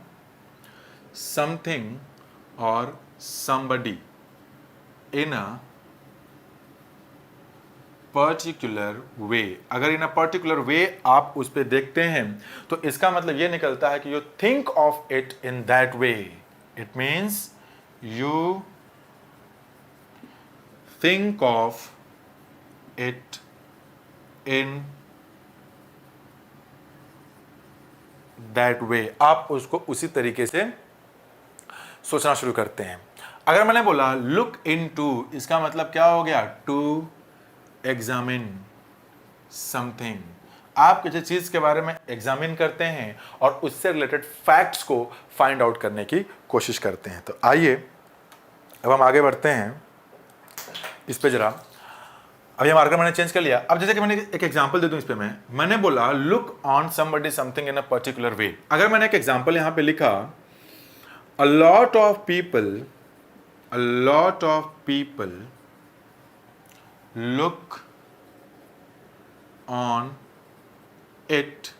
समथिंग और somebody in a particular way। अगर in a particular way आप उस पे देखते हैं तो इसका मतलब ये निकलता है कि you think of it in that way। It means you think of it in that way। आप उसको उसी तरीके से सोचना शुरू करते हैं। अगर मैंने बोला लुक इनटू, इसका मतलब क्या हो गया? To examine something. आप किसी चीज के बारे में एग्जामिन करते हैं और उससे रिलेटेड फैक्ट्स को फाइंड आउट करने की कोशिश करते हैं। तो आइए अब हम आगे बढ़ते हैं इस पे जरा। अभी मार्कर मैंने चेंज कर लिया। अब जैसे कि मैंने एक एग्जांपल दे दूं इस पे, मैंने बोला look on somebody something in a particular वे। अगर मैंने एक एग्जांपल यहां पे लिखा, a lot of people look on it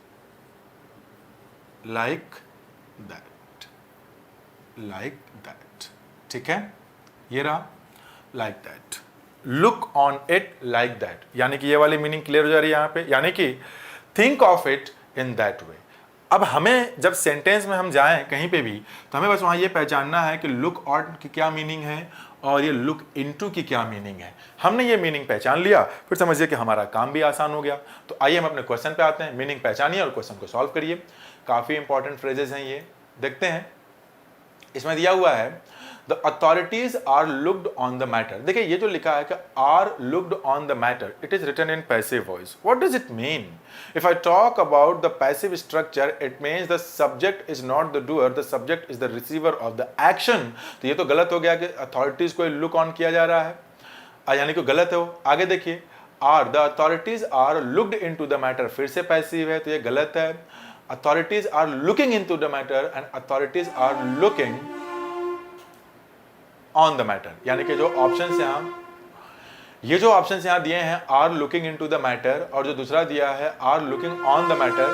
like that, ठीक है, ये रहा like that, look on it like that। यानी कि ये वाली मीनिंग क्लियर हो जा रही है यहाँ पे, यानी कि think of it in that way। अब हमें जब सेंटेंस में हम जाएं कहीं पे भी, तो हमें बस वहाँ ये पहचानना है कि लुक ऑन की क्या मीनिंग है और ये लुक इनटू की क्या मीनिंग है। हमने ये मीनिंग पहचान लिया, फिर समझिए कि हमारा काम भी आसान हो गया। तो आइए हम अपने क्वेश्चन पे आते हैं। मीनिंग पहचानिए और क्वेश्चन को सॉल्व करिए। काफ़ी इंपॉर्टेंट फ्रेजेस हैं ये, देखते हैं। इसमें दिया हुआ है the authorities are looked on the matter. देखिए ये जो लिखा है कि are looked on the matter, it is written in passive voice. What does it mean? If I talk about the passive structure, it means the subject is not the doer, the subject is the receiver of the action. तो ये तो गलत हो गया कि authorities को look on किया जा रहा है, यानी कि गलत है वो। आगे देखिए, are the authorities are looked into the matter, फिर से पैसिव है तो ये गलत है। Authorities are looking into the matter and authorities are looking on the matter. यानी कि जो ऑप्शन ये जो ऑप्शन यहां दिए हैं, are looking into the matter, और जो दूसरा दिया है are looking on the matter,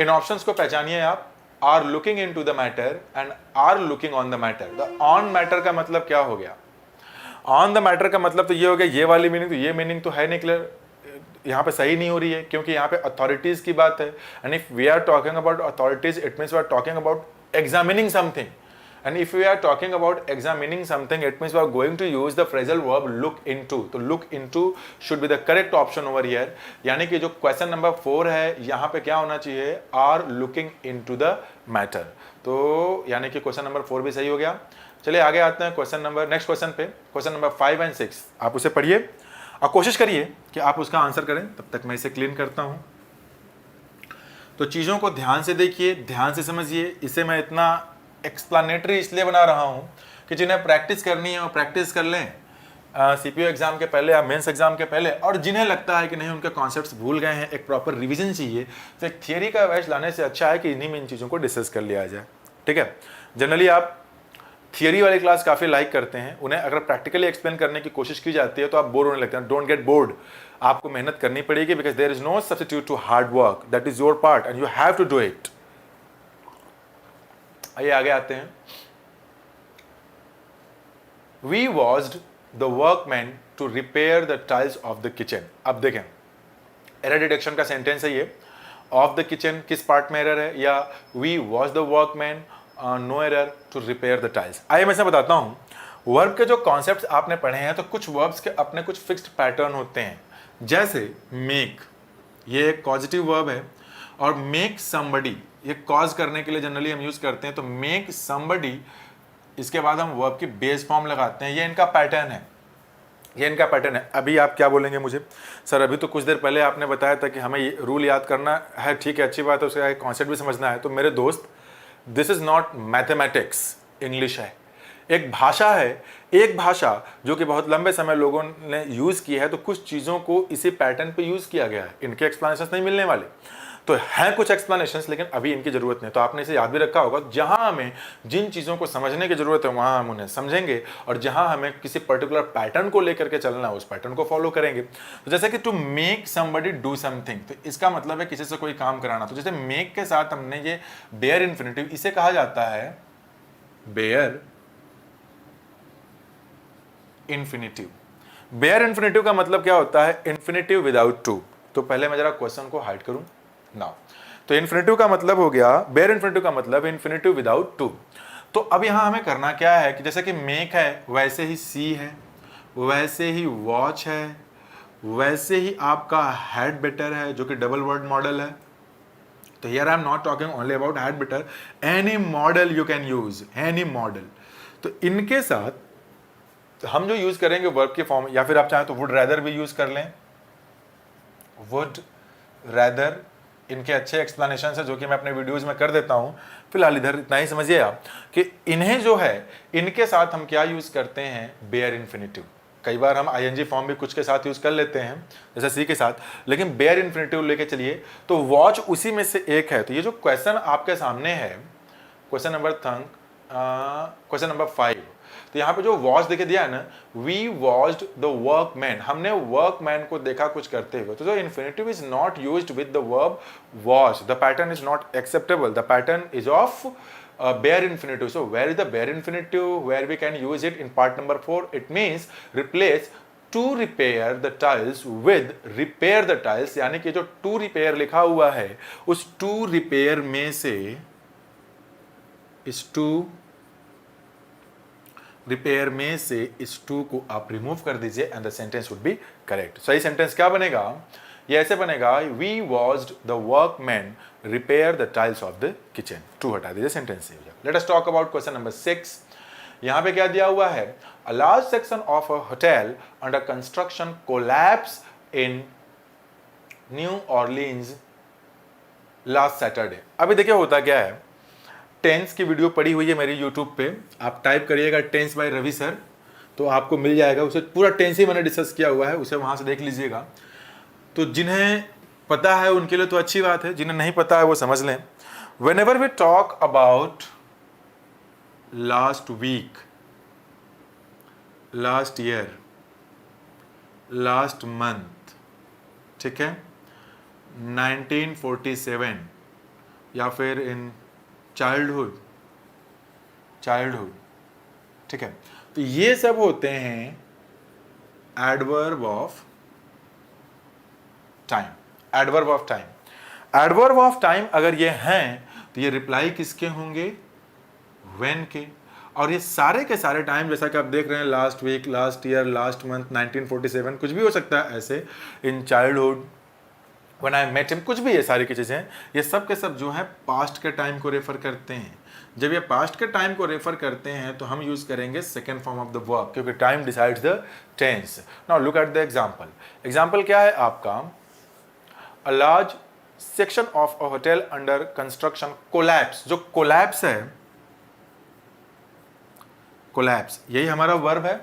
इन ऑप्शंस को पहचानिए आप, are looking into the matter and are looking on the matter. The on matter का मतलब क्या हो गया? ऑन द मैटर का मतलब तो ये हो गया, ये वाली मीनिंग तो ये मीनिंग तो है नहीं क्लियर, यहाँ पे सही नहीं हो रही है, क्योंकि यहाँ पे अथॉरिटीज की बात है। And if we are talking about authorities, it means we are talking about examining something. And if we are talking about examining something, it means we are going to use the phrasal verb look into. तो look into should be the correct option over here. यानी कि जो question number 4 है, यहाँ पे क्या होना चाहिए? are looking into the matter. तो यानी कि क्वेश्चन नंबर 4 भी सही हो गया। चलिए आगे आते हैं क्वेश्चन नंबर, नेक्स्ट क्वेश्चन पे, क्वेश्चन नंबर 5 एंड 6। आप उसे पढ़िए और कोशिश करिए कि आप उसका आंसर करें, तब तक मैं इसे क्लीन करता हूँ। तो चीज़ों को ध्यान से देखिए, ध्यान से समझिए। इसे मैं इतना एक्सप्लानेटरी इसलिए बना रहा हूँ कि जिन्हें प्रैक्टिस करनी है वो प्रैक्टिस कर लें सीपीयू एग्जाम के पहले या मेंस एग्जाम के पहले, और जिन्हें लगता है कि नहीं उनके कॉन्सेप्ट्स भूल गए हैं, एक प्रॉपर रिवीजन चाहिए, तो एक थियरी का बैच लाने से अच्छा है कि इन्हीं में इन चीज़ों को डिस्कस कर लिया जाए। ठीक है, जनरली आप थियरी वाली क्लास काफ़ी लाइक करते हैं, उन्हें अगर प्रैक्टिकली एक्सप्लेन करने की कोशिश की जाती है तो आप बोर होने लगते हैं। डोंट गेट बोर्ड, आपको मेहनत करनी पड़ेगी, because there is no substitute to hard work, that is your part and you have to do it. आइए आगे आते हैं। We watched the workmen to repair the tiles of the kitchen. अब देखें, एरर डिटेक्शन का sentence है ये। Of the kitchen किस पार्ट में एरर है, या we watched the workmen no error to repair the tiles. आइए मैं इसे बताता हूँ। वर्ब के जो कॉन्सेप्ट्स आपने पढ़े हैं, तो कुछ वर्ब्स के अपने कुछ फिक्स्ड पैटर्न होते हैं। जैसे मेक, ये एक पॉजिटिव वर्ब है, और मेक समबडी, ये कॉज करने के लिए जनरली हम यूज करते हैं। तो मेक समबडी, इसके बाद हम वर्ब की बेस फॉर्म लगाते हैं। ये इनका पैटर्न है, ये इनका पैटर्न है। अभी आप क्या बोलेंगे मुझे, सर अभी तो कुछ देर पहले आपने बताया था कि हमें ये रूल याद करना है। ठीक है, अच्छी बात है, उसका कॉन्सेप्ट भी समझना है। तो मेरे दोस्त, this is not mathematics, English है, एक भाषा है। एक भाषा जो कि बहुत लंबे समय लोगों ने यूज़ की है, तो कुछ चीज़ों को इसी पैटर्न पे यूज़ किया गया है। इनके एक्सप्लेनेशन नहीं मिलने वाले, तो हैं कुछ एक्सप्लेनेशंस, लेकिन अभी इनकी ज़रूरत नहीं। तो आपने इसे याद भी रखा होगा, जहां हमें जिन चीज़ों को समझने की ज़रूरत है वहां हम उन्हें समझेंगे, और जहां हमें किसी पर्टिकुलर पैटर्न को लेकर के चलना है उस पैटर्न को फॉलो करेंगे। तो जैसे कि to make somebody do something, तो इसका मतलब है किसी से कोई काम कराना। तो जैसे मेक के साथ हमने ये बेयर इन्फिनिटिव, इसे कहा जाता है बेयर इन्फिनिटिव। बेयर इन्फिनिटिव का मतलब क्या होता है? Infinitive without to. तो पहले मैं जरा क्वेश्चन को हाइड करूं नाउ। तो इन्फिनिटिव का मतलब हो गया, बेयर इन्फिनिटिव का मतलब इन्फिनिटिव विदाउट टू। तो अब यहां हमें करना क्या है कि जैसे कि मेक है, वैसे ही सी है, वैसे ही वॉच है, वैसे ही आपका हैड बेटर है, जो कि डबल वर्ड मॉडल है। तो here I am not talking only about had better, any model you can use, any model. तो इनके साथ हम जो यूज करेंगे वर्ब के फॉर्म, या फिर आप चाहें तो वुड रैदर भी यूज कर लें, वुड रैदर। इनके अच्छे एक्सप्लेनेशन है जो कि मैं अपने वीडियोस में कर देता हूं। फिलहाल इधर इतना ही समझिए आप कि इन्हें जो है, इनके साथ हम क्या यूज करते हैं? Bare infinitive. कई बार हम आईएनजी फॉर्म भी कुछ के साथ यूज कर लेते हैं, जैसे सी के साथ, लेकिन बेयर इन्फिनिटिव लेके चलिए। तो वॉच उसी में से एक है। तो ये जो क्वेश्चन आपके सामने है, क्वेश्चन नंबर 5, तो यहाँ पे जो वॉच देखे दिया है ना, वी वॉच्ड द वर्कमैन, हमने वर्कमैन को देखा कुछ करते हुए। तो जो infinitive is not used with the verb watch, the pattern is not acceptable, the pattern is of bare infinitive. So where is the bare infinitive where we can use it? In part number 4, it means replace to repair the tiles with repair the tiles। यानी कि जो to repair लिखा हुआ है, उस to repair में से इस to रिपेयर में से इस टू को आप रिमूव कर दीजिए and the sentence would be correct. सही सेंटेंस क्या बनेगा? ये ऐसे बनेगा, we watched the workman repair the tiles of the kitchen. To हटा दीजिए, सेंटेंस से हो जाएगा। Let us talk about question number 6। यहां पे क्या दिया हुआ है? A large section of a hotel under construction collapse in New Orleans last Saturday. अभी देखिए होता क्या है, टेंस की वीडियो पड़ी हुई है मेरी यूट्यूब पे, आप टाइप करिएगा टेंस बाय रवि सर, तो आपको मिल जाएगा। उसे पूरा टेंस ही मैंने डिस्कस किया हुआ है, उसे वहाँ से देख लीजिएगा। तो जिन्हें पता है उनके लिए तो अच्छी बात है, जिन्हें नहीं पता है वो समझ लें। Whenever we talk about last week, last year, last month, ठीक है, 1947, या फिर इन चाइल्डहुड, ठीक है। तो ये सब होते हैं adverb of time. Adverb of time, adverb of time अगर ये हैं तो ये रिप्लाई किसके होंगे, व्हेन के। और ये सारे के सारे टाइम जैसा कि आप देख रहे हैं, last week, last year, last month, 1947, कुछ भी हो सकता है ऐसे, in childhood, when I met him, कुछ भी ये सारी की चीज़ें, ये सब के सब जो है पास्ट के टाइम को रेफर करते हैं। जब ये पास्ट के टाइम को रेफर करते हैं तो हम यूज करेंगे second form of the verb, क्योंकि time decides the tense. Now look at the example. Example क्या है आपका, a large section of a hotel under construction collapse. जो कोलैप्स है, कोलैप्स यही हमारा वर्ब है,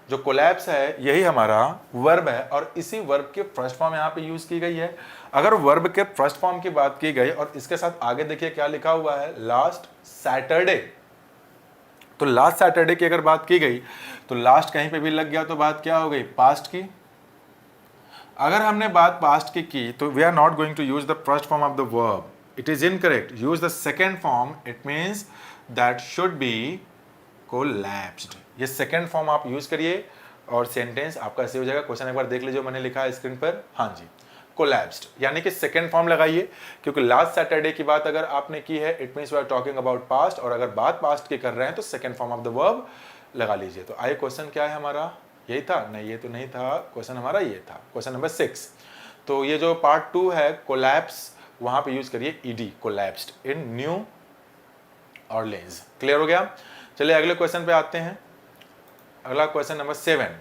जो कोलैप्स है यही हमारा वर्ब है, और इसी वर्ब के फर्स्ट फॉर्म यहाँ पे यूज की गई है। अगर वर्ब के फर्स्ट फॉर्म की बात की गई और इसके साथ आगे देखिए क्या लिखा हुआ है, लास्ट सैटरडे, तो लास्ट सैटरडे की अगर बात की गई तो लास्ट कहीं पे भी लग गया तो बात क्या हो गई, पास्ट की। अगर हमने बात पास्ट की तो we are not going to use the first form of the verb, it is incorrect, use the second form, it means that should be collapsed. ये सेकेंड फॉर्म आप यूज करिए और सेंटेंस आपका सही हो जाएगा। क्वेश्चन एक बार देख लीजिए, मैंने लिखा है स्क्रीन पर, हाँ जी, कोलैप्स्ड, यानी कि सेकेंड फॉर्म लगाइए, क्योंकि लास्ट सैटरडे की बात अगर आपने की है it means we are talking about past, और अगर बात पास्ट की कर रहे हैं तो second form of the verb लगा लीजिए। तो आइए क्वेश्चन क्या है हमारा, यही था, नहीं ये तो नहीं था, क्वेश्चन हमारा ये था, क्वेश्चन नंबर 6। तो ये जो पार्ट 2 है कोलैप्स, वहां पे यूज करिए ईडी, कोलैप्स्ड इन न्यू ऑरलीन्स। क्लियर हो गया। चलिए अगले क्वेश्चन पे आते हैं। अगला क्वेश्चन नंबर 7,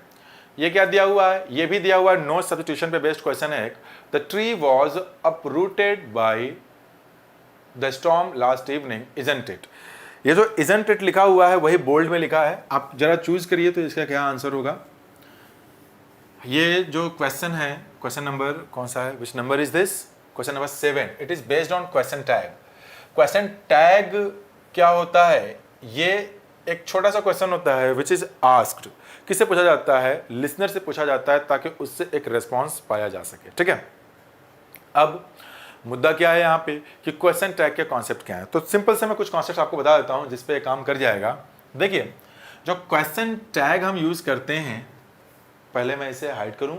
ये क्या दिया हुआ है, ये भी दिया हुआ है, नो सब्स्टिट्यूशन पे बेस्ड क्वेश्चन है। The tree was uprooted by the storm last evening, isn't it. ये जो इजंट इट लिखा हुआ है वही बोल्ड में लिखा है, आप जरा चूज करिए तो इसका क्या आंसर होगा। ये जो क्वेश्चन है, क्वेश्चन नंबर कौन सा है, which number is this, question number 7। It is based on question tag. Question tag क्या होता है, ये एक छोटा सा क्वेश्चन होता है विच इज आस्क्ड, किससे पूछा जाता है, लिसनर से पूछा जाता है, ताकि उससे एक रेस्पॉन्स पाया जा सके, ठीक है। अब मुद्दा क्या है यहाँ पे कि क्वेश्चन टैग के कॉन्सेप्ट क्या है, तो सिंपल से मैं कुछ कॉन्सेप्ट आपको बता देता हूँ जिसपे काम कर जाएगा। देखिए जो क्वेश्चन टैग हम यूज करते हैं, पहले मैं इसे हाइड करूँ,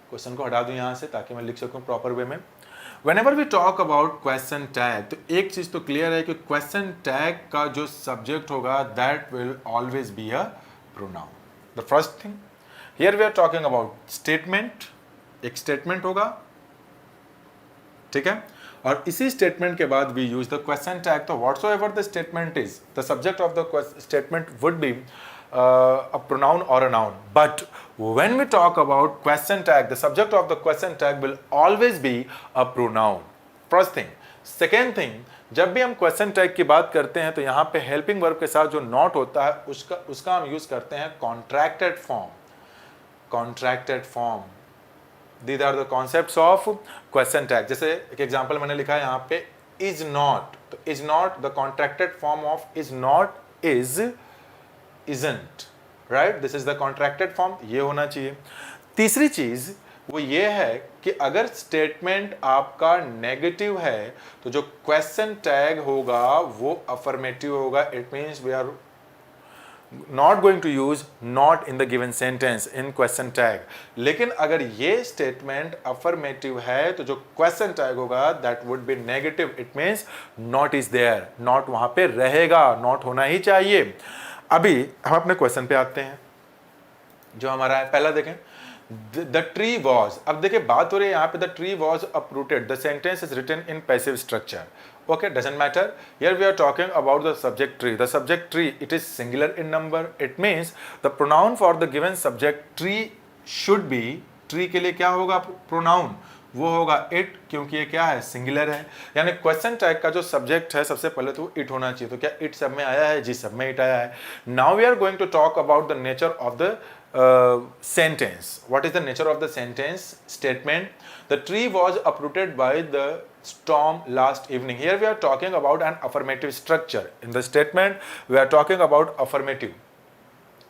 क्वेश्चन को हटा दूँ यहाँ से ताकि मैं लिख सकूँ प्रॉपर वे में। Whenever we talk about question tag, तो एक चीज तो क्लियर है कि क्वेश्चन टैग का जो सब्जेक्ट होगा that will always be a pronoun. The first thing, here we are talking about statement, एक statement होगा, ठीक है, और इसी स्टेटमेंट के बाद we use the question tag. तो whatsoever the statement is, the subject of the statement would be a pronoun or a noun. But when we talk about question tag, the subject of the question tag will always be a pronoun. First thing. Second thing, जब भी हम question tag की बात करते हैं तो यहाँ पे helping verb के साथ जो not होता है उसका हम use करते हैं contracted form. Contracted form. These are the concepts of question tag. जैसे एक example मैंने लिखा है यहाँ पे is not. तो is not, the contracted form of is not is isn't, right? This is the contracted form, ये होना चाहिए। तीसरी चीज वो ये है कि अगर स्टेटमेंट आपका नेगेटिव है तो जो क्वेश्चन टैग होगा वो अफर्मेटिव होगा। It means we are not going to use not in the given sentence in question tag. लेकिन अगर ये स्टेटमेंट अफर्मेटिव है तो जो क्वेश्चन टैग होगा that would be negative. It means not is there, not वहां पे रहेगा, नॉट होना ही चाहिए। अभी हम अपने क्वेश्चन पे आते हैं जो हमारा है। पहला देखें, द ट्री वॉज, अब देखिए बात हो रही है यहाँ पे the tree was uprooted, the sentence is written in passive structure, okay, doesn't matter. Here we are talking about the subject tree. The subject tree, it is singular in number, it means the pronoun for the given subject tree should be, tree के लिए क्या होगा pronoun, वो होगा it, क्योंकि ये क्या है, सिंगुलर है। यानी क्वेश्चन टैग का जो सब्जेक्ट है सबसे पहले तो इट होना चाहिए। तो क्या इट सब में आया है, जी सब में इट आया है। Now we are going to talk about the nature of the sentence. What is the nature of the sentence? Statement. The tree was uprooted by the storm last evening. Here we are talking about an affirmative structure. In the statement, we are talking about affirmative.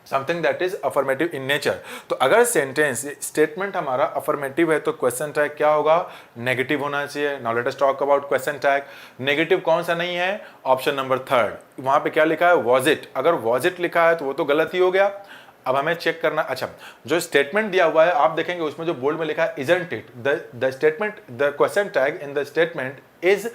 Something that is affirmative in nature. तो अगर sentence statement हमारा affirmative है तो question tag क्या होगा, negative होना चाहिए। Now let us talk about question tag. Negative कौन सा नहीं है, ऑप्शन नंबर थर्ड, वहां पे क्या लिखा है, वॉज इट। अगर वॉज इट लिखा है तो वो तो गलत ही हो गया। अब हमें चेक करना, अच्छा जो स्टेटमेंट दिया हुआ है आप देखेंगे उसमें जो बोल्ड में लिखा है isn't it, the statement, the question tag in the statement is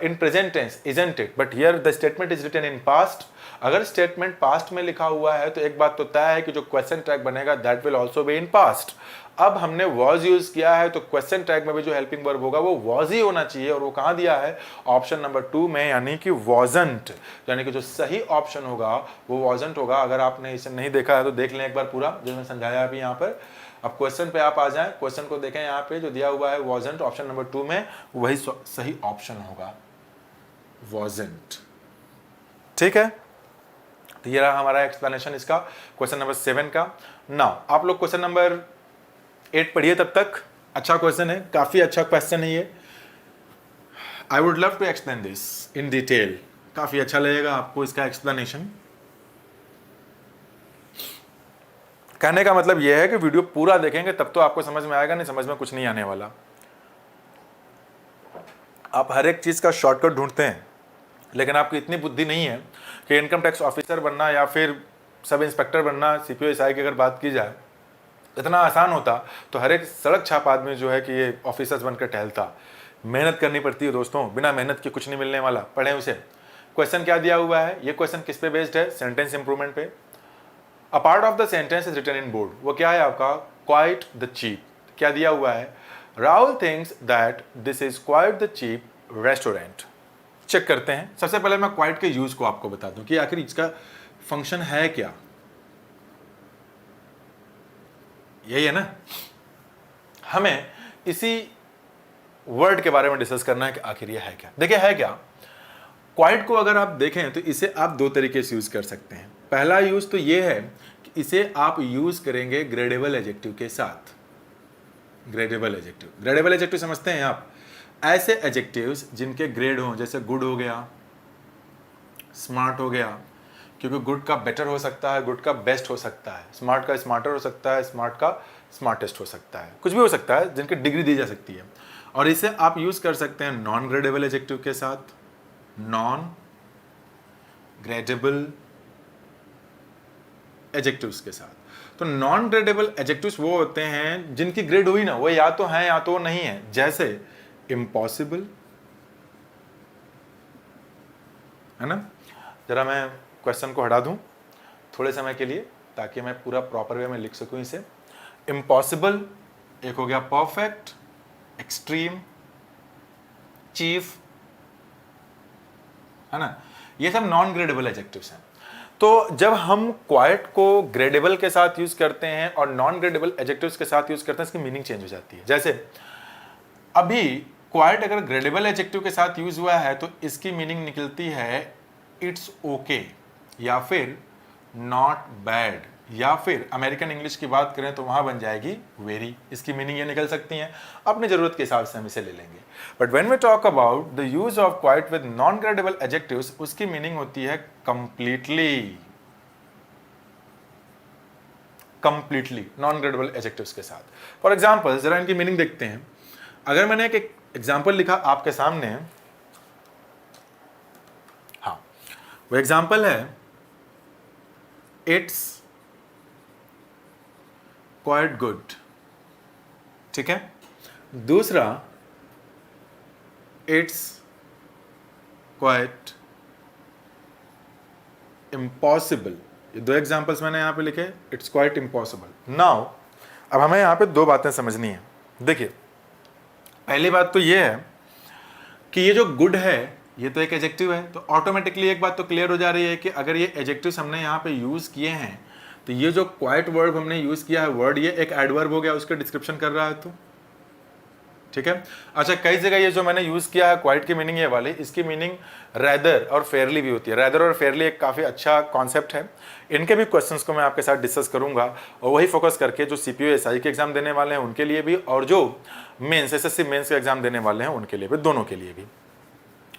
in present tense isn't it, but here the statement is written in past. अगर स्टेटमेंट पास्ट में लिखा हुआ है तो एक बात तो तय है कि जो क्वेश्चन टैग बनेगा that will also be in past. अब हमने वॉज यूज किया है तो क्वेश्चन टैग में भी जो हेल्पिंग वर्ब होगा वो वॉज ही होना चाहिए, और वो कहां दिया है, ऑप्शन नंबर 2 में, यानी कि वॉजंट। यानी कि जो सही ऑप्शन होगा वो वॉजंट होगा। अगर आपने इसे नहीं देखा है तो देख लें एक बार पूरा, जो मैं समझाया अभी यहाँ पर। अब क्वेश्चन पे आप आ जाएं, क्वेश्चन को देखें, यहाँ पे जो दिया हुआ है वॉजंट ऑप्शन नंबर 2 में, वही सही ऑप्शन होगा, वॉजंट। ठीक है, तो ये रहा हमारा एक्सप्लेनेशन इसका, क्वेश्चन नंबर 7 का। नाउ आप लोग क्वेश्चन नंबर 8 पढ़िए तब तक। अच्छा क्वेश्चन है, काफी अच्छा क्वेश्चन है ये। I would love to explain this in detail, काफी अच्छा लगेगा आपको इसका एक्सप्लेनेशन। कहने का मतलब यह है कि वीडियो पूरा देखेंगे तब तो आपको समझ में आएगा, नहीं समझ में कुछ नहीं आने वाला। आप हर एक चीज का शॉर्टकट ढूंढते हैं, लेकिन आपकी इतनी बुद्धि नहीं है कि इनकम टैक्स ऑफिसर बनना या फिर सब इंस्पेक्टर बनना, सीपीओ एसआई की अगर बात की जाए, इतना आसान होता तो हर एक सड़क छाप आदमी जो है कि ये ऑफिसर्स बनकर टहलता। मेहनत करनी पड़ती है दोस्तों, बिना मेहनत के कुछ नहीं मिलने वाला। पढ़ें उसे। क्वेश्चन क्या दिया हुआ है, ये क्वेश्चन किस पे बेस्ड है, सेंटेंस इंप्रूवमेंट पे। A part of the sentence is written in bold, वो क्या है आपका, क्वाइट द चीप। क्या दिया हुआ है, Rahul thinks that this is quite the cheap restaurant. Check करते हैं। सबसे पहले मैं क्वाइट के यूज को आपको बता दूं कि आखिर इसका फंक्शन है क्या। यही है ना, हमें इसी वर्ड के बारे में डिस्कस करना है कि आखिर ये है क्या। देखिए है क्या, क्वाइट को अगर आप देखें तो इसे आप दो तरीके से यूज कर सकते हैं। पहला यूज तो ये है कि इसे आप यूज करेंगे ग्रेडेबल एडजेक्टिव के साथ। ग्रेडेबल एडजेक्टिव, ग्रेडेबल एडजेक्टिव समझते हैं आप, ऐसे एडजेक्टिव्स जिनके ग्रेड हो, जैसे गुड हो गया, स्मार्ट हो गया, क्योंकि गुड का बेटर हो सकता है, गुड का बेस्ट हो सकता है, स्मार्ट का स्मार्टर हो सकता है, स्मार्ट का स्मार्टेस्ट हो सकता है, कुछ भी हो सकता है जिनकी डिग्री दी जा सकती है। और इसे आप यूज कर सकते हैं नॉन ग्रेडेबल एडजेक्टिव के साथ, नॉन ग्रेडेबल एडजेक्टिव्स के साथ। तो नॉन ग्रेडेबल एडजेक्टिव्स वो होते हैं जिनकी ग्रेड हुई ना, वो या तो है या तो नहीं है। जैसे इम्पॉसिबल, है ना। जरा मैं क्वेश्चन को हटा दूं थोड़े समय के लिए ताकि मैं पूरा प्रॉपर वे में लिख सकूं इसे। इम्पॉसिबल एक हो गया, परफेक्ट, एक्सट्रीम, चीफ, है ना, ये सब नॉन ग्रेडेबल एडजेक्टिव्स हैं। तो जब हम क्वाइट को ग्रेडेबल के साथ यूज करते हैं और नॉन ग्रेडेबल एडजेक्टिव्स के साथ यूज करते हैं, इसकी मीनिंग चेंज हो जाती है। जैसे अभी क्वाइट अगर ग्रेडेबल एडजेक्टिव के साथ यूज हुआ है तो इसकी मीनिंग निकलती है इट्स ओके, या फिर नॉट बैड, या फिर अमेरिकन इंग्लिश की बात करें तो वहां बन जाएगी वेरी। इसकी मीनिंग ये निकल सकती हैं, अपनी जरूरत के हिसाब से हम इसे ले लेंगे। But when we talk about the use of quite with non gradable adjectives, उसकी मीनिंग होती है completely, completely non gradable adjectives के साथ। फॉर एग्जाम्पल जरा इनकी मीनिंग देखते हैं। अगर मैंने एक एग्जाम्पल लिखा आपके सामने, हाँ वो एग्जाम्पल है इट्स क्वाइट गुड, ठीक है। दूसरा इट्स क्वाइट इम्पॉसिबल। ये दो एग्जाम्पल्स मैंने यहां पे लिखे, इट्स क्वाइट इम्पॉसिबल। नाउ अब हमें यहां पे दो बातें समझनी है। देखिए पहली बात तो ये है कि ये जो गुड है ये तो एक एडजेक्टिव है, तो ऑटोमेटिकली एक बात तो क्लियर हो जा रही है कि अगर ये एडजेक्टिव्स हमने यहाँ पे यूज किए हैं तो ये जो क्वाइट वर्ब हमने यूज किया है, वर्ड ये एक एडवर्ब हो गया, उसका डिस्क्रिप्शन कर रहा है, तो ठीक है। अच्छा कई जगह ये जो मैंने यूज किया है क्वाइट की मीनिंग ये वाली, इसकी मीनिंग रैदर और फेयरली भी होती है। रैदर और फेयरली एक काफ़ी अच्छा कॉन्सेप्ट है। इनके भी क्वेश्चंस को मैं आपके साथ डिस्कस करूंगा, और वही फोकस करके जो सीपीओ एसआई के एग्जाम देने वाले हैं उनके लिए भी, और जो मेंस एसएससी मेंस के एग्जाम देने वाले हैं उनके लिए भी, दोनों के लिए भी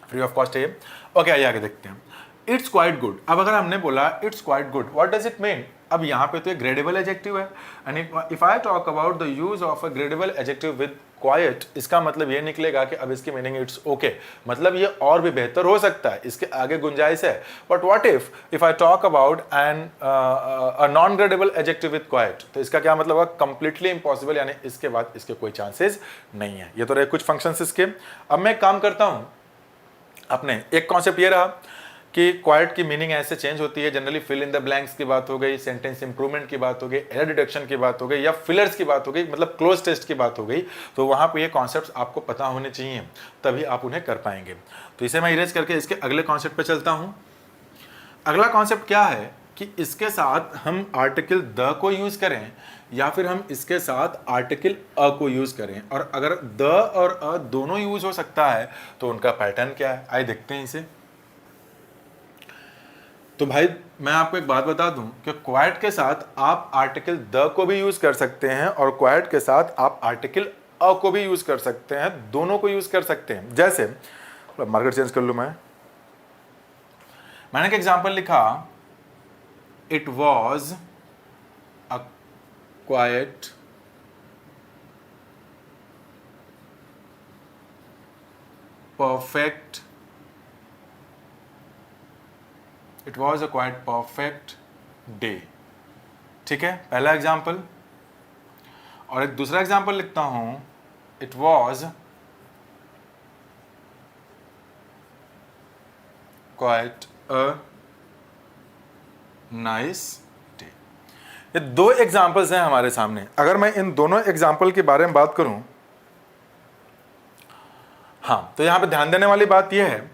फ्री ऑफ कॉस्ट है। ओके आइए आगे देखते हैं। It's quite good. अब अगर हमने बोला it's quite good, what does it mean? अब यहाँ पे तो एक ग्रेडेबल एडजेक्टिव है, and if I talk about the use of a gradable adjective with quite, इसका मतलब ये निकलेगा कि अब इसकी मीनिंग इट्स ओके, मतलब ये और भी बेहतर हो सकता है, इसके आगे गुंजाइश है। But what if I talk about an a non gradable adjective with quite, तो इसका क्या मतलब होगा, कंप्लीटली इंपॉसिबल, यानी इसके बाद इसके कोई चांसेस नहीं है। ये तो रहे कुछ फंक्शंस इसके। अब मैं काम करता हूँ अपने, एक कॉन्सेप्ट ये रहा कि क्वाइट की मीनिंग ऐसे चेंज होती है, generally fill in the blanks की बात हो गई, सेंटेंस इंप्रूवमेंट की बात हो गई, एरर डिटेक्शन की बात हो गई, या फिलर्स की बात हो गई, मतलब क्लोज टेस्ट की बात हो गई, तो वहाँ पे ये कॉन्सेप्ट्स आपको पता होने चाहिए, तभी आप उन्हें कर पाएंगे। तो इसे मैं इरेज करके इसके अगले कॉन्सेप्ट पे चलता हूँ। अगला कॉन्सेप्ट क्या है कि इसके साथ हम आर्टिकल द को यूज करें या फिर हम इसके साथ आर्टिकल अ को यूज करें, और अगर द और अ दोनों यूज हो सकता है तो उनका पैटर्न क्या है, आइए देखते हैं इसे। तो भाई मैं आपको एक बात बता दूं कि क्वाइट के साथ आप आर्टिकल द को भी यूज कर सकते हैं और क्वाइट के साथ आप आर्टिकल अ को भी यूज कर सकते हैं, दोनों को यूज कर सकते हैं। जैसे मार्केट चेंज कर लूं, मैंने एक एग्जांपल लिखा, it was a quite perfect, it was a quite perfect day. ठीक है, पहला एग्जाम्पल। और एक दूसरा एग्जाम्पल लिखता हूं, it was quite a nice day. ये दो एग्जाम्पल्स हैं हमारे सामने। अगर मैं इन दोनों एग्जाम्पल के बारे में बात करूं, हाँ, तो यहां पे ध्यान देने वाली बात यह है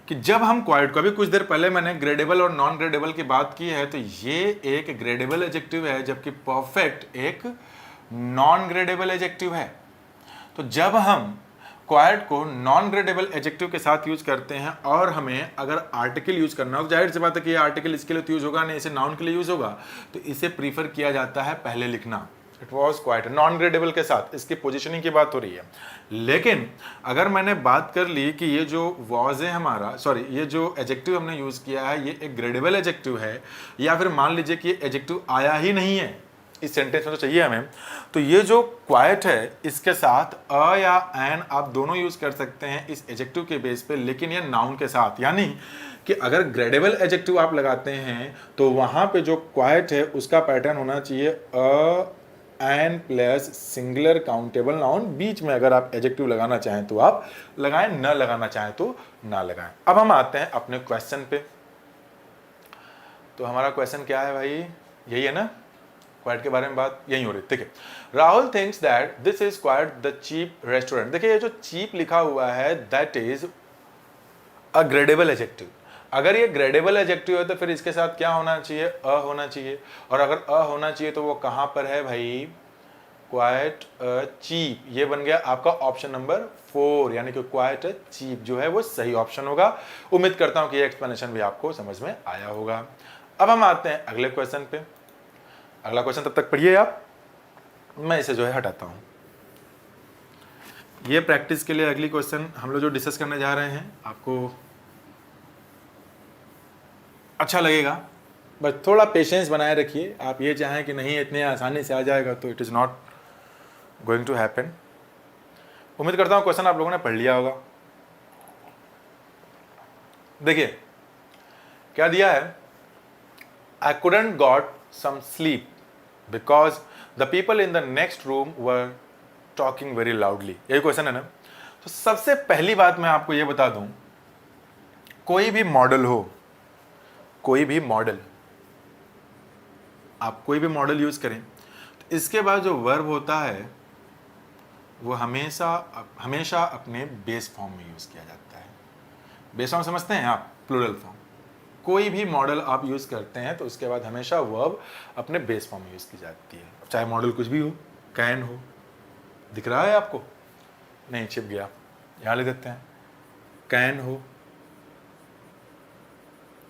कि जब हम क्वाइट को, अभी कुछ देर पहले मैंने ग्रेडेबल और नॉन ग्रेडेबल की बात की है, तो ये एक ग्रेडेबल एडजेक्टिव है, जबकि परफेक्ट एक नॉन ग्रेडेबल एडजेक्टिव है। तो जब हम क्वाइट को नॉन ग्रेडेबल एडजेक्टिव के साथ यूज करते हैं और हमें अगर आर्टिकल यूज करना हो, तो जाहिर सी बात है कि ये आर्टिकल इसके लिए तो यूज होगा नहीं, इसे नाउन के लिए यूज होगा, तो इसे प्रीफर किया जाता है पहले लिखना। It was quite non gradable के साथ, इसकी पोजिशनिंग की बात हो रही है। लेकिन अगर मैंने बात कर ली कि ये जो वॉज है हमारा, सॉरी, ये जो एडजेक्टिव हमने यूज किया है ये एक ग्रेडेबल एडजेक्टिव है, या फिर मान लीजिए कि ये एडजेक्टिव आया ही नहीं है इस सेंटेंस में, तो चाहिए हमें, तो ये जो क्वाइट है इसके साथ अ या एन आप दोनों यूज कर सकते हैं इस एडजेक्टिव के बेस पे, लेकिन ये नाउन के साथ। यानी कि अगर ग्रेडेबल एडजेक्टिव आप लगाते हैं तो वहां पे जो क्वाइट है उसका पैटर्न होना चाहिए a an plus singular countable noun, बीच में अगर आप एडजेक्टिव लगाना चाहें तो आप लगाएं, न लगाना चाहें तो ना लगाएं। अब हम आते हैं अपने क्वेश्चन पे। तो हमारा क्वेश्चन क्या है भाई, यही है ना, क्वाइट के बारे में बात यही हो रही है। ठीक है, Rahul thinks that this is quite the cheap restaurant. देखिए ये जो चीप लिखा हुआ है that is a gradable adjective. अगर ये ग्रेडेबल एडजेक्टिव है तो फिर इसके साथ क्या होना चाहिए, अ होना चाहिए, और अगर अ होना चाहिए तो वो कहां पर है भाई, क्वाइट चीप। ये बन गया आपका ऑप्शन नंबर 4, यानी कि क्वाइट चीप जो है वो सही ऑप्शन होगा। उम्मीद करता हूं कि ये एक्सप्लेनेशन भी आपको समझ में आया होगा। अब हम आते हैं अगले क्वेश्चन पे। अगला क्वेश्चन तब तक पढ़िए आप, मैं इसे जो है हटाता हूं। ये प्रैक्टिस के लिए अगली क्वेश्चन हम लोग जो डिस्कस करने जा रहे हैं आपको अच्छा लगेगा, बस थोड़ा पेशेंस बनाए रखिए। आप ये चाहें कि नहीं इतने आसानी से आ जाएगा तो it is not going to happen. उम्मीद करता हूँ क्वेश्चन आप लोगों ने पढ़ लिया होगा। देखिए क्या दिया है, I couldn't got some sleep because the people in the next room were talking very loudly. यही क्वेश्चन है ना। तो सबसे पहली बात मैं आपको ये बता दूं, कोई भी मॉडल हो, कोई भी मॉडल, आप कोई भी मॉडल यूज करें तो इसके बाद जो वर्ब होता है वो हमेशा हमेशा अपने बेस फॉर्म में यूज किया जाता है। बेस फॉर्म समझते हैं आप, प्लूरल फॉर्म। कोई भी मॉडल आप यूज करते हैं तो उसके बाद हमेशा वर्ब अपने बेस फॉर्म में यूज की जाती है, चाहे मॉडल कुछ भी हो, कैन हो, दिख रहा है आपको, नहीं छिप गया, यहां ले देते हैं, कैन हो,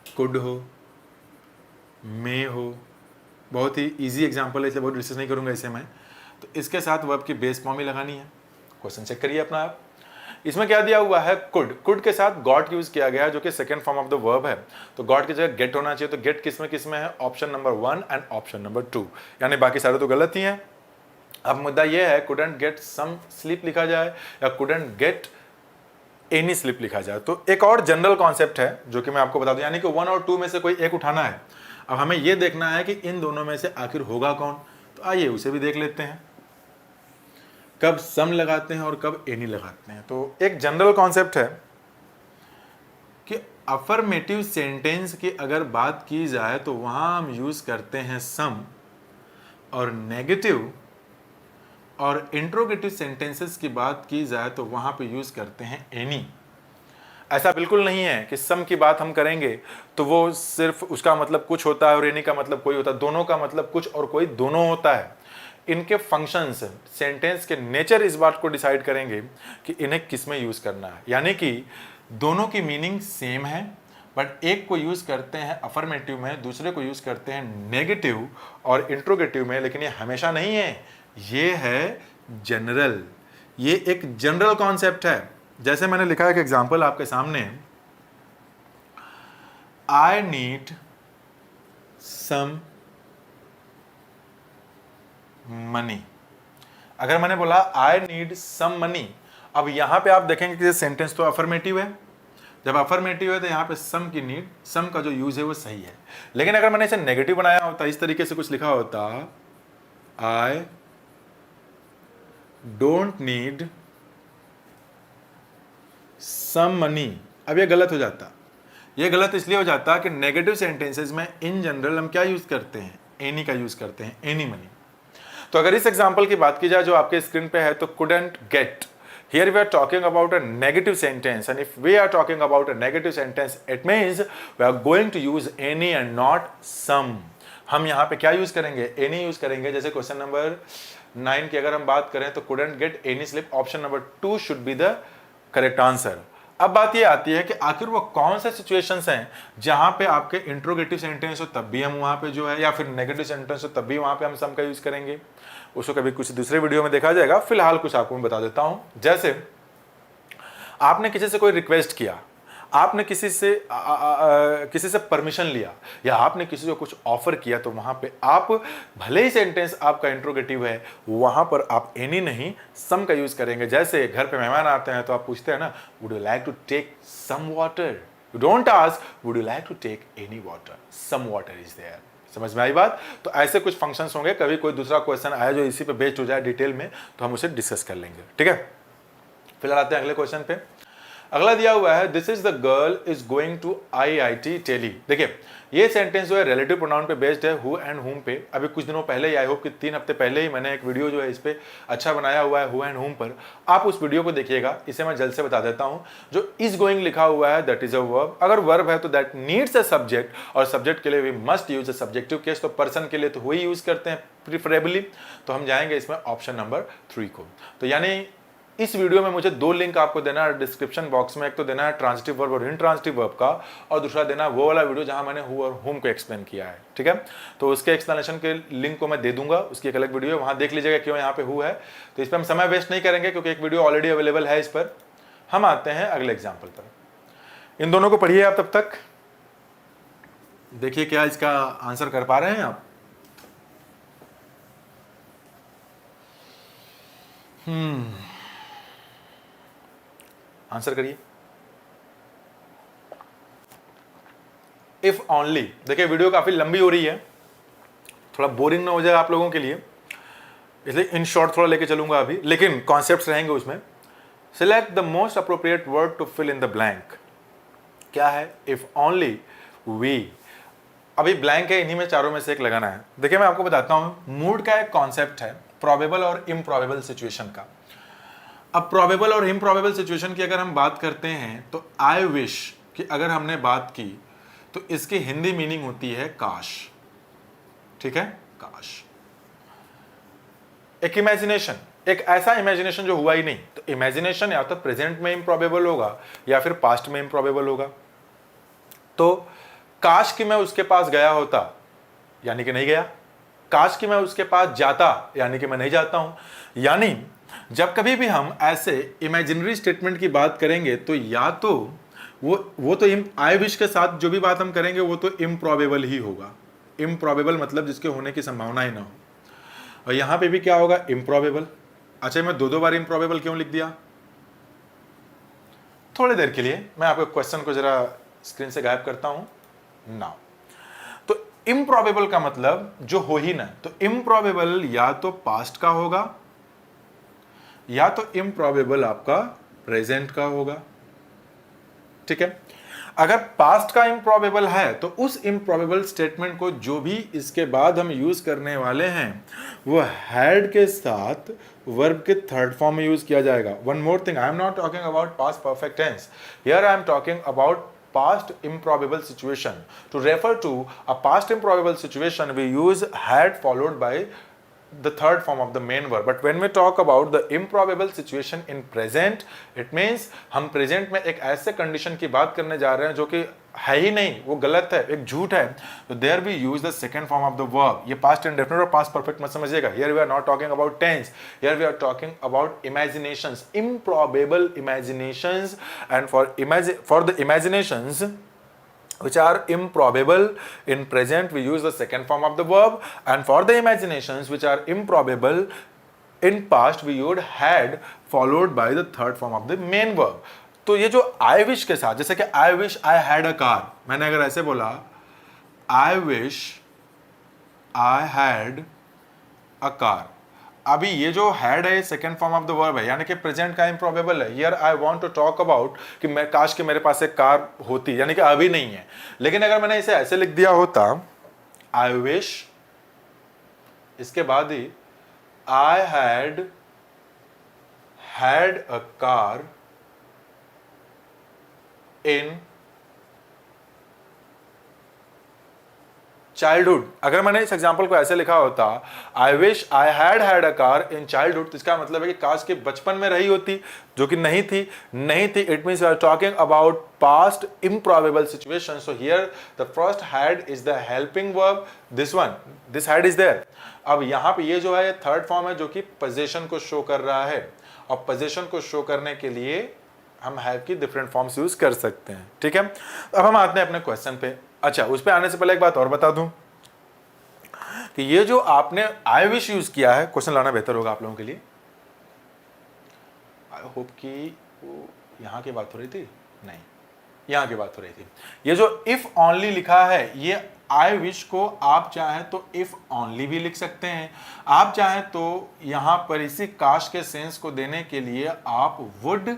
कुड हो, मे हो। बहुत ही इजी एग्जांपल है इसलिए बहुत डिस्कस नहीं करूंगा इसे मैं। तो इसके साथ वर्ब की बेस फॉर्म ही लगानी है। क्वेश्चन चेक करिए अपना आप, इसमें क्या दिया हुआ है, कुड के साथ गॉट यूज किया गया है जो कि second form of the verb है, तो गॉट की जगह गेट होना चाहिए, तो गेट किस में है, option number 1 and option number 2, यानी बाकी सारे तो गलत ही हैं। अब मुद्दा यह है कुडंट गेट सम स्लीप लिखा जाए या कुडंट गेट एनी स्लिप लिखा जाए। तो एक और जनरल कॉन्सेप्ट है जो कि मैं आपको बता दूं, यानी कि 1 और 2 में से कोई एक उठाना है। अब हमें यह देखना है कि इन दोनों में से आखिर होगा कौन, तो आइए उसे भी देख लेते हैं, कब सम लगाते हैं और कब एनी लगाते हैं। तो एक जनरल कॉन्सेप्ट है कि अफर्मेटिव सेंटेंस की अगर बात की जाए तो वहां हम यूज करते हैं सम, और नेगेटिव और इंट्रोगेटिव सेंटेंसेस की बात की जाए तो वहां पे यूज करते हैं एनी। ऐसा बिल्कुल नहीं है कि सम की बात हम करेंगे तो वो सिर्फ उसका मतलब कुछ होता है और एनी का मतलब कोई होता है, दोनों का मतलब कुछ और कोई दोनों होता है। इनके फंक्शंस, सेंटेंस के नेचर इस बात को डिसाइड करेंगे कि इन्हें किस में यूज करना है, यानी कि दोनों की मीनिंग सेम है, बट एक को यूज करते हैं अफर्मेटिव में, दूसरे को यूज करते हैं नेगेटिव और इंट्रोगेटिव में, लेकिन ये हमेशा नहीं है, ये है जनरल, ये एक जनरल कॉन्सेप्ट है। जैसे मैंने लिखा है एक एग्जांपल आपके सामने, आई नीड सम मनी। अगर मैंने बोला आई नीड सम मनी, अब यहां पे आप देखेंगे कि सेंटेंस तो अफर्मेटिव है, जब अफर्मेटिव है तो यहां पे सम की नीड, सम का जो यूज है वो सही है। लेकिन अगर मैंने इसे नेगेटिव बनाया होता, इस तरीके से कुछ लिखा होता, I don't need some money, अब ये गलत हो जाता। ये गलत इसलिए हो जाता कि नेगेटिव सेंटेंसेस में इन जनरल हम क्या यूज करते हैं, एनी का यूज करते हैं, एनी मनी। तो अगर इस एग्जांपल की बात की जाए जो आपके स्क्रीन पे है, तो couldn't get, here we are talking about a negative sentence, and if we are talking about a negative sentence it means we are going to use any and not some। हम यहाँ पे क्या use करेंगे, any use करेंगे। जैसे question number 9 की अगर हम बात करें तो couldn't get any sleep, option number 2 should be the correct answer. अब बात ये आती है कि आखिर वो कौन से सिचुएशंस हैं जहां पे आपके इंट्रोगेटिव सेंटेंस हो तब भी हम वहां पे जो है, या फिर नेगेटिव सेंटेंस हो तब भी वहां पे हम सम का यूज करेंगे। उसको कभी कुछ दूसरे वीडियो में देखा जाएगा, फिलहाल कुछ आपको मैं बता देता हूं। जैसे आपने किसी से कोई रिक्वेस्ट किया, आपने किसी से परमिशन लिया, या आपने किसी को कुछ ऑफर किया, तो वहां पे आप भले ही सेंटेंस आपका इंट्रोगेटिव है, वहां पर आप एनी नहीं सम का यूज करेंगे। जैसे घर पे मेहमान आते हैं तो आप पूछते हैं ना, would you like to take some water, you don't ask would you like to take any water, some water is there. समझ में आई बात? तो ऐसे कुछ फंक्शंस होंगे, कभी कोई दूसरा क्वेश्चन आया जो इसी पे बेस्ड हो जाए डिटेल में, तो हम उसे डिस्कस कर लेंगे, ठीक है। फिलहाल आते हैं अगले क्वेश्चन पे। अगला दिया हुआ है, this is the girl is going to IIT Delhi. देखिए ये सेंटेंस जो है रिलेटिव प्रोनाउन पे बेस्ड है, हु एंड हुम पे। अभी कुछ दिनों पहले ही, आई होप कि 3 हफ्ते पहले ही मैंने एक वीडियो जो है इस पे अच्छा बनाया हुआ है हु एंड हुम पर, आप उस वीडियो को देखिएगा। इसे मैं जल्द से बता देता हूं। जो इज गोइंग लिखा हुआ है दैट इज अ वर्ब, अगर वर्ब है तो दैट नीड्स अ सब्जेक्ट, और सब्जेक्ट के लिए we must use a subjective case, तो पर्सन के लिए तो वही यूज करते हैं प्रिफरेबली। तो हम जाएंगे इसमें ऑप्शन नंबर 3 को। तो यानी इस वीडियो में मुझे 2 लिंक आपको देना है डिस्क्रिप्शन बॉक्स में, एक तो देना है ट्रांजिटिव वर्ब और इनट्रांजिटिव वर्ब का, और दूसरा देना है वो वाला वीडियो जहां मैंने हु और हुम को एक्सप्लेन किया है, ठीक है। तो उसके एक्सप्लेनेशन के लिंक को मैं दे दूंगा, उसकी एक अलग वीडियो है, वहां देख लीजिएगा क्यों यहाँ पे हु है। तो इस पर हम समय वेस्ट नहीं करेंगे क्योंकि एक वीडियो ऑलरेडी अवेलेबल है इस पर। हम आते हैं अगले एग्जाम्पल पर। इन दोनों को पढ़िए आप तब तक, देखिए क्या इसका आंसर कर पा रहे हैं आप। आंसर करिए। इफ ओनली, देखिए वीडियो काफी लंबी हो रही है, थोड़ा बोरिंग ना हो जाए आप लोगों के लिए, इसलिए इन शॉर्ट थोड़ा लेके चलूंगा अभी, लेकिन कॉन्सेप्ट्स रहेंगे उसमें। Select the most appropriate word to fill in the blank. क्या है, इफ ओनली वी, अभी ब्लैंक है, इन्हीं में चारों में से एक लगाना है। देखिए मैं आपको बताता हूं, मूड का एक कॉन्सेप्ट है प्रोबेबल और इम्प्रोबेबल सिचुएशन का। अब प्रोबेबल और इम्प्रोबेबल सिचुएशन की अगर हम बात करते हैं तो आई विश कि अगर हमने बात की तो इसकी हिंदी मीनिंग होती है काश, ठीक है, काश। एक इमेजिनेशन, एक ऐसा इमेजिनेशन जो हुआ ही नहीं, तो इमेजिनेशन या तो प्रेजेंट में इम्प्रोबेबल होगा या फिर पास्ट में इम्प्रोबेबल होगा। तो काश कि मैं उसके पास गया होता, यानी कि नहीं गया। काश कि मैं उसके पास जाता, यानी कि मैं नहीं जाता हूं। यानी जब कभी भी हम ऐसे इमेजिनरी स्टेटमेंट की बात करेंगे तो या तो वो तो आई विश के साथ जो भी बात हम करेंगे वो तो इम्प्रॉबेबल ही होगा। इम्प्रॉबेबल मतलब जिसके होने की संभावना ही ना हो। और यहां पे भी क्या होगा, इम्प्रॉबेबल। अच्छा, मैं दो बार इम्प्रॉबेबल क्यों लिख दिया? थोड़ी देर के लिए मैं आपको क्वेश्चन को जरा स्क्रीन से गायब करता हूं नाउ। तो इम्प्रॉबेबल का मतलब जो हो ही ना, तो इम्प्रॉबेबल या तो पास्ट का होगा या तो इम्प्रॉबेबल आपका प्रेजेंट का होगा। ठीक है, अगर पास्ट का इम्प्रॉबेबल है तो उस इम्प्रॉबेबल स्टेटमेंट को जो भी इसके बाद हम यूज करने वाले हैं वो हैड के साथ वर्ब के थर्ड फॉर्म में यूज किया जाएगा। One more thing, I am not talking about past perfect tense, here I am talking about past improbable situation. To refer to a past improbable situation, we use had followed by the third form of the main verb. But when we talk about the improbable situation in present, it means हम present में एक ऐसे condition की बात करने जा रहे हैं जो कि है ही नहीं, वो गलत है, एक झूठ है, तो there we use the second form of the verb. ये past indefinite और past perfect मत समझिएगा. Here we are not talking about tense. Here we are talking about imaginations, improbable imaginations, and for the imaginations which are improbable in present, we use the second form of the verb, and for the imaginations which are improbable in past, we would had followed by the third form of the main verb. तो ये जो I wish के साथ, जैसे कि I wish I had a car, मैंने अगर ऐसे बोला I wish I had a car, अभी ये जो हैड है second form of the verb है, यानी कि प्रेजेंट का इम्प्रॉबेबल है। Here I want to talk about कि मैं काश कि मेरे पास एक कार होती, यानी कि अभी नहीं है। लेकिन अगर मैंने इसे ऐसे लिख दिया होता आई विश, इसके बाद ही I had a car in childhood, अगर मैंने इस एग्जाम्पल को ऐसे लिखा होता I wish I had a car in childhood, तो इसका मतलब है कि काश के बचपन में रही होती, जो कि नहीं थी। It means we are talking about past improbable situation. So here the first had is the helping verb, this had is there. अब यहाँ पे ये जो है थर्ड फॉर्म है जो कि पोजीशन को शो कर रहा है, और पोजीशन को शो करने के लिए हम हैव की डिफरेंट फॉर्म्स यूज कर सकते हैं। ठीक है, अब हम आते हैं अपने क्वेश्चन पे। अच्छा, उस पे आने से पहले एक बात और बता दूं कि ये जो आपने आई विश यूज किया है, क्वेश्चन लाना बेहतर होगा आप लोगों के लिए। आई होप कि वो यहां की बात हो रही थी, नहीं यहां की बात हो रही थी। ये जो इफ ओनली लिखा है, ये आई विश को आप चाहें तो इफ ओनली भी लिख सकते हैं, आप चाहें तो यहां पर इसी काश के सेंस को देने के लिए आप वुड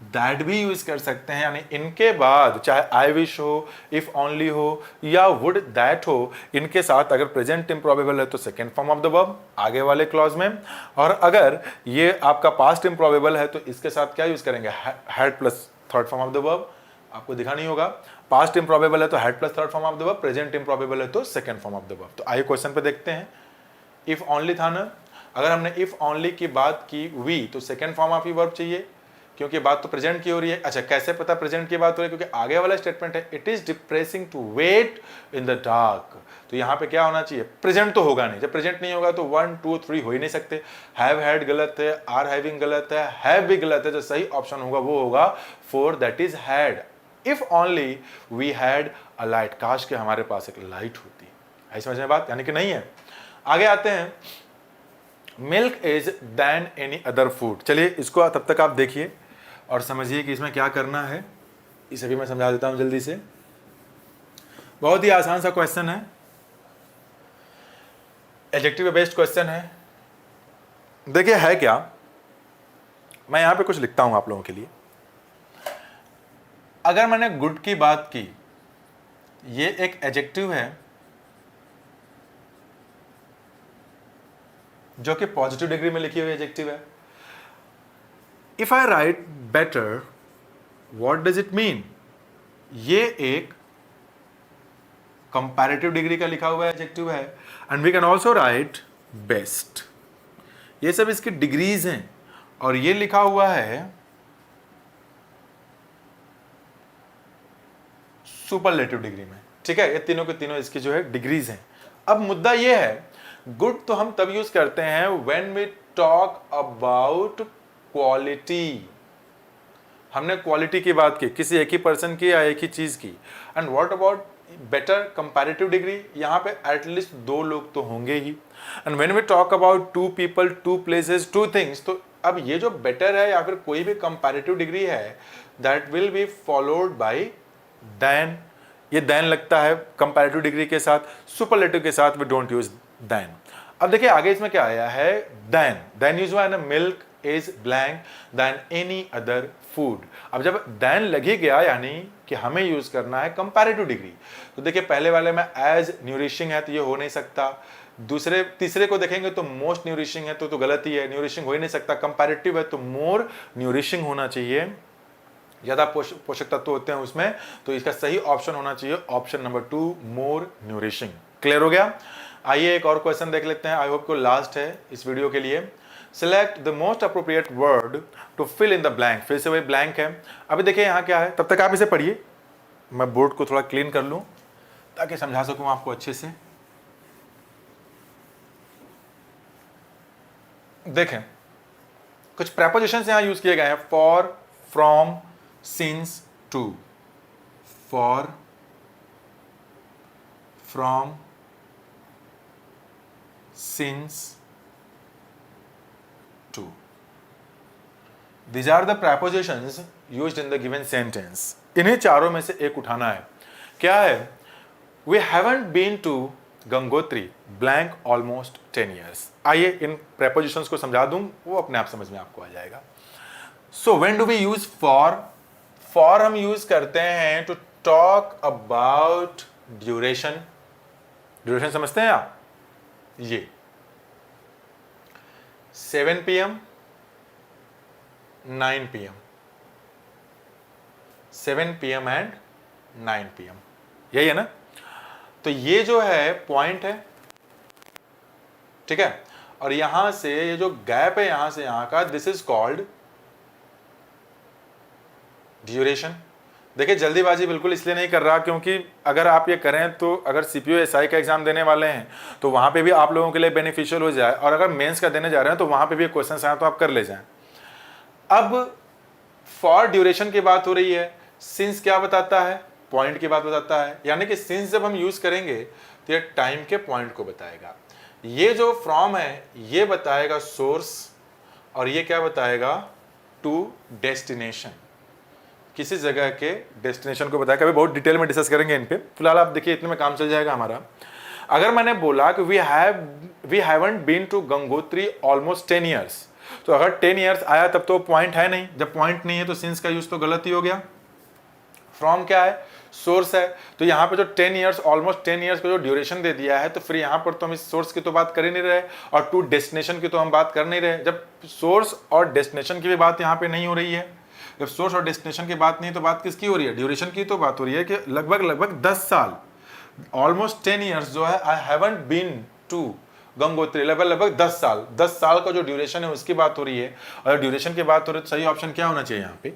दैट भी यूज कर सकते हैं। यानी इनके बाद चाहे आई विश हो, इफ ओनली हो या वुड दैट हो, इनके साथ अगर प्रेजेंट इम्प्रॉबेबल है तो second form of the verb आगे वाले क्लॉज में, और अगर ये आपका पास्ट इम्प्रॉबेबल है तो इसके साथ क्या यूज करेंगे, had plus third form of the verb. आपको दिखा नहीं होगा, पास्ट इम्प्रॉबेबल है तो had plus third form of the verb, present improbable है तो second form of the verb. तो आइए क्वेश्चन पे देखते हैं। इफ ओनली था ना, अगर हमने इफ ओनली की बात की वी, तो सेकेंड फॉर्म ऑफ वर्ब चाहिए, क्योंकि बात तो प्रेजेंट की हो रही है। अच्छा, कैसे पता प्रेजेंट की बात हो रही है, क्योंकि आगे वाला स्टेटमेंट है it is depressing to wait in the dark, तो यहां पे क्या होना चाहिए, प्रेजेंट तो होगा नहीं। जब प्रेजेंट नहीं होगा तो 1 2 3 हो ही नहीं सकते। हैव हैड गलत है, आर हैविंग गलत है, हैव भी गलत है। जो सही ऑप्शन होगा वो होगा 4, that is had. If only we had a light, काश के हमारे पास एक लाइट होती। है समझ में बात, यानी कि नहीं है। आगे आते हैं, milk is than any other food. चलिए इसको तब तक आप देखिए और समझिए कि इसमें क्या करना है, इसे भी मैं समझा देता हूं जल्दी से। बहुत ही आसान सा क्वेश्चन है, एडजेक्टिव बेस्ड क्वेश्चन है। देखिए है क्या, मैं यहां पे कुछ लिखता हूं आप लोगों के लिए। अगर मैंने गुड की बात की, ये एक एडजेक्टिव है जो कि पॉजिटिव डिग्री में लिखी हुई एडजेक्टिव है। If I write better, what does it mean, ये एक कंपैरेटिव डिग्री का लिखा हुआ एडजेक्टिव है। And we can also write best, ये सब इसकी डिग्रीज हैं, और ये लिखा हुआ है सुपरलेटिव डिग्री में। ठीक है, ये तीनों के तीनों इसकी जो है डिग्रीज हैं। अब मुद्दा ये है, गुड तो हम तब यूज करते हैं when we talk about quality. हमने क्वालिटी की बात की, किसी एक ही पर्सन की या एक ही चीज की। And what about better comparative degree, यहाँ पे एटलीस्ट 2 लोग तो होंगे ही। And when we talk about 2 people, 2 places, 2 things, तो अब ये जो बेटर है या फिर कोई भी कंपैरेटिव डिग्री है, that will be followed by than. ये देन लगता है कंपैरेटिव डिग्री के साथ, सुपरलेटिव के साथ वी डोंट यूज देन। अब देखिए आगे इसमें क्या आया है, देन यूज हुआ है ना, milk is blank than any other food. अब जब देन लग ही गया यानी कि हमें यूज करना है कंपैरेटिव डिग्री। तो देखिए पहले वाले में एज न्यूरिशिंग है तो ये हो नहीं सकता, दूसरे तीसरे को देखेंगे तो मोस्ट न्यूरिशिंग है तो गलत ही है, न्यूरिशिंग हो ही नहीं सकता। कंपैरेटिव है तो मोर न्यूरिशिंग होना चाहिए, ज्यादा पोषक तत्व होते हैं उसमें, तो इसका सही ऑप्शन होना चाहिए ऑप्शन नंबर 2, मोर न्यूरिशिंग। क्लियर हो गया? आइए एक और क्वेश्चन देख लेते हैं, आई होप को लास्ट है इस वीडियो के लिए। Select the most appropriate word to fill in the blank. फिर से वही ब्लैंक है। अभी देखिए यहाँ क्या है, तब तक आप इसे पढ़िए, मैं बोर्ड को थोड़ा क्लीन कर लूँ ताकि समझा सकूँ आपको अच्छे से। देखें कुछ प्रेपोजिशंस यहां यूज किए गए हैं, for, from, since, to. For, from, since, to. These are the prepositions used in the given sentence. इन्हीं चारों में से एक उठाना है। क्या है? We haven't been to Gangotri blank almost 10 years। आइए इन प्रेपोजिशंस को समझा दूं, वो अपने आप समझ में आपको आ जाएगा। So when do we use for? For हम यूज करते हैं to talk about duration. Duration समझते हैं आप? ये 7 PM 9 PM, 7 PM and 9 PM, यही है ना? तो ये जो है पॉइंट है, ठीक है, और यहां से ये जो गैप है यहां से यहां का, दिस इज कॉल्ड ड्यूरेशन। देखिए जल्दीबाजी बिल्कुल इसलिए नहीं कर रहा क्योंकि अगर आप ये करें तो अगर सीपीयू एसआई का एग्जाम देने वाले हैं तो वहां पे भी आप लोगों के लिए बेनिफिशियल हो जाए, और अगर मेंस का देने जा रहे हैं तो वहां पे भी क्वेश्चन आए तो आप कर ले जाएं। अब फॉर ड्यूरेशन की बात हो रही है, सिंस क्या बताता है? पॉइंट की बात बताता है, यानी कि सिंस जब हम यूज करेंगे तो ये टाइम के पॉइंट को बताएगा। ये जो फ्रॉम है ये बताएगा सोर्स, और ये क्या बताएगा? टू डेस्टिनेशन, किसी जगह के डेस्टिनेशन को बताएगा। अभी बहुत डिटेल में डिस्कस करेंगे इन पे, फिलहाल आप देखिए इतने में काम चल जाएगा हमारा। अगर मैंने बोला कि we haven't been to Gangotri almost 10 years, तो अगर 10 years आया तब तो पॉइंट है नहीं, जब पॉइंट नहीं है तो सिंस का यूज तो गलत ही हो गया। फ्रॉम क्या है? सोर्स है, तो यहाँ पे जो 10 years ऑलमोस्ट 10 years का जो ड्यूरेशन दे दिया है, तो फिर यहाँ पर तो हम इस सोर्स की तो बात कर ही नहीं रहे, और टू डेस्टिनेशन की तो हम बात कर नहीं रहे। जब सोर्स और डेस्टिनेशन की भी बात यहाँ पे नहीं हो रही है, जब सोर्स और डेस्टिनेशन की बात नहीं, तो बात किसकी हो रही है? ड्यूरेशन की तो बात हो रही है कि लगभग 10 साल, ऑलमोस्ट 10 years जो है, I haven't been to Gangotri, लगभग 10 साल, 10 साल का जो ड्यूरेशन है उसकी बात हो रही है। और ड्यूरेशन की बात हो रही है तो सही ऑप्शन क्या होना चाहिए? यहाँ पे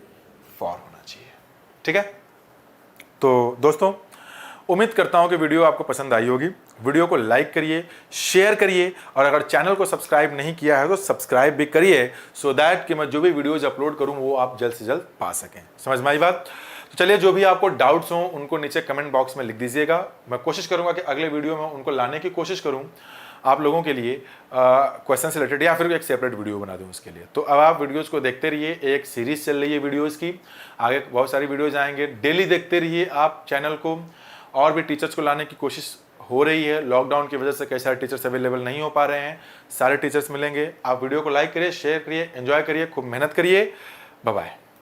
फॉर होना चाहिए। ठीक है, तो दोस्तों उम्मीद करता हूं कि वीडियो आपको पसंद आई होगी। वीडियो को लाइक करिए, शेयर करिए, और अगर चैनल को सब्सक्राइब नहीं किया है तो सब्सक्राइब भी करिए, सो दैट कि मैं जो भी वीडियोज अपलोड करूं वो आप जल्द से जल्द पा सकें। समझ में आई बात? तो चलिए, जो भी आपको डाउट्स हों उनको नीचे कमेंट बॉक्स में लिख दीजिएगा। मैं कोशिश करूंगा कि अगले वीडियो में उनको लाने की कोशिश करूं आप लोगों के लिए, क्वेश्चन से रिलेटेड, या फिर एक सेपरेट वीडियो बना दूं उसके लिए। तो अब आप वीडियोस को देखते रहिए, एक सीरीज चल रही है वीडियोस की, आगे बहुत सारी वीडियोज आएंगे, डेली देखते रहिए आप चैनल को। और भी टीचर्स को लाने की कोशिश हो रही है, लॉकडाउन की वजह से कई सारे टीचर्स अवेलेबल नहीं हो पा रहे हैं, सारे टीचर्स मिलेंगे। आप वीडियो को लाइक करिए, शेयर करिए, एंजॉय करिए, खूब मेहनत करिए। Bye bye.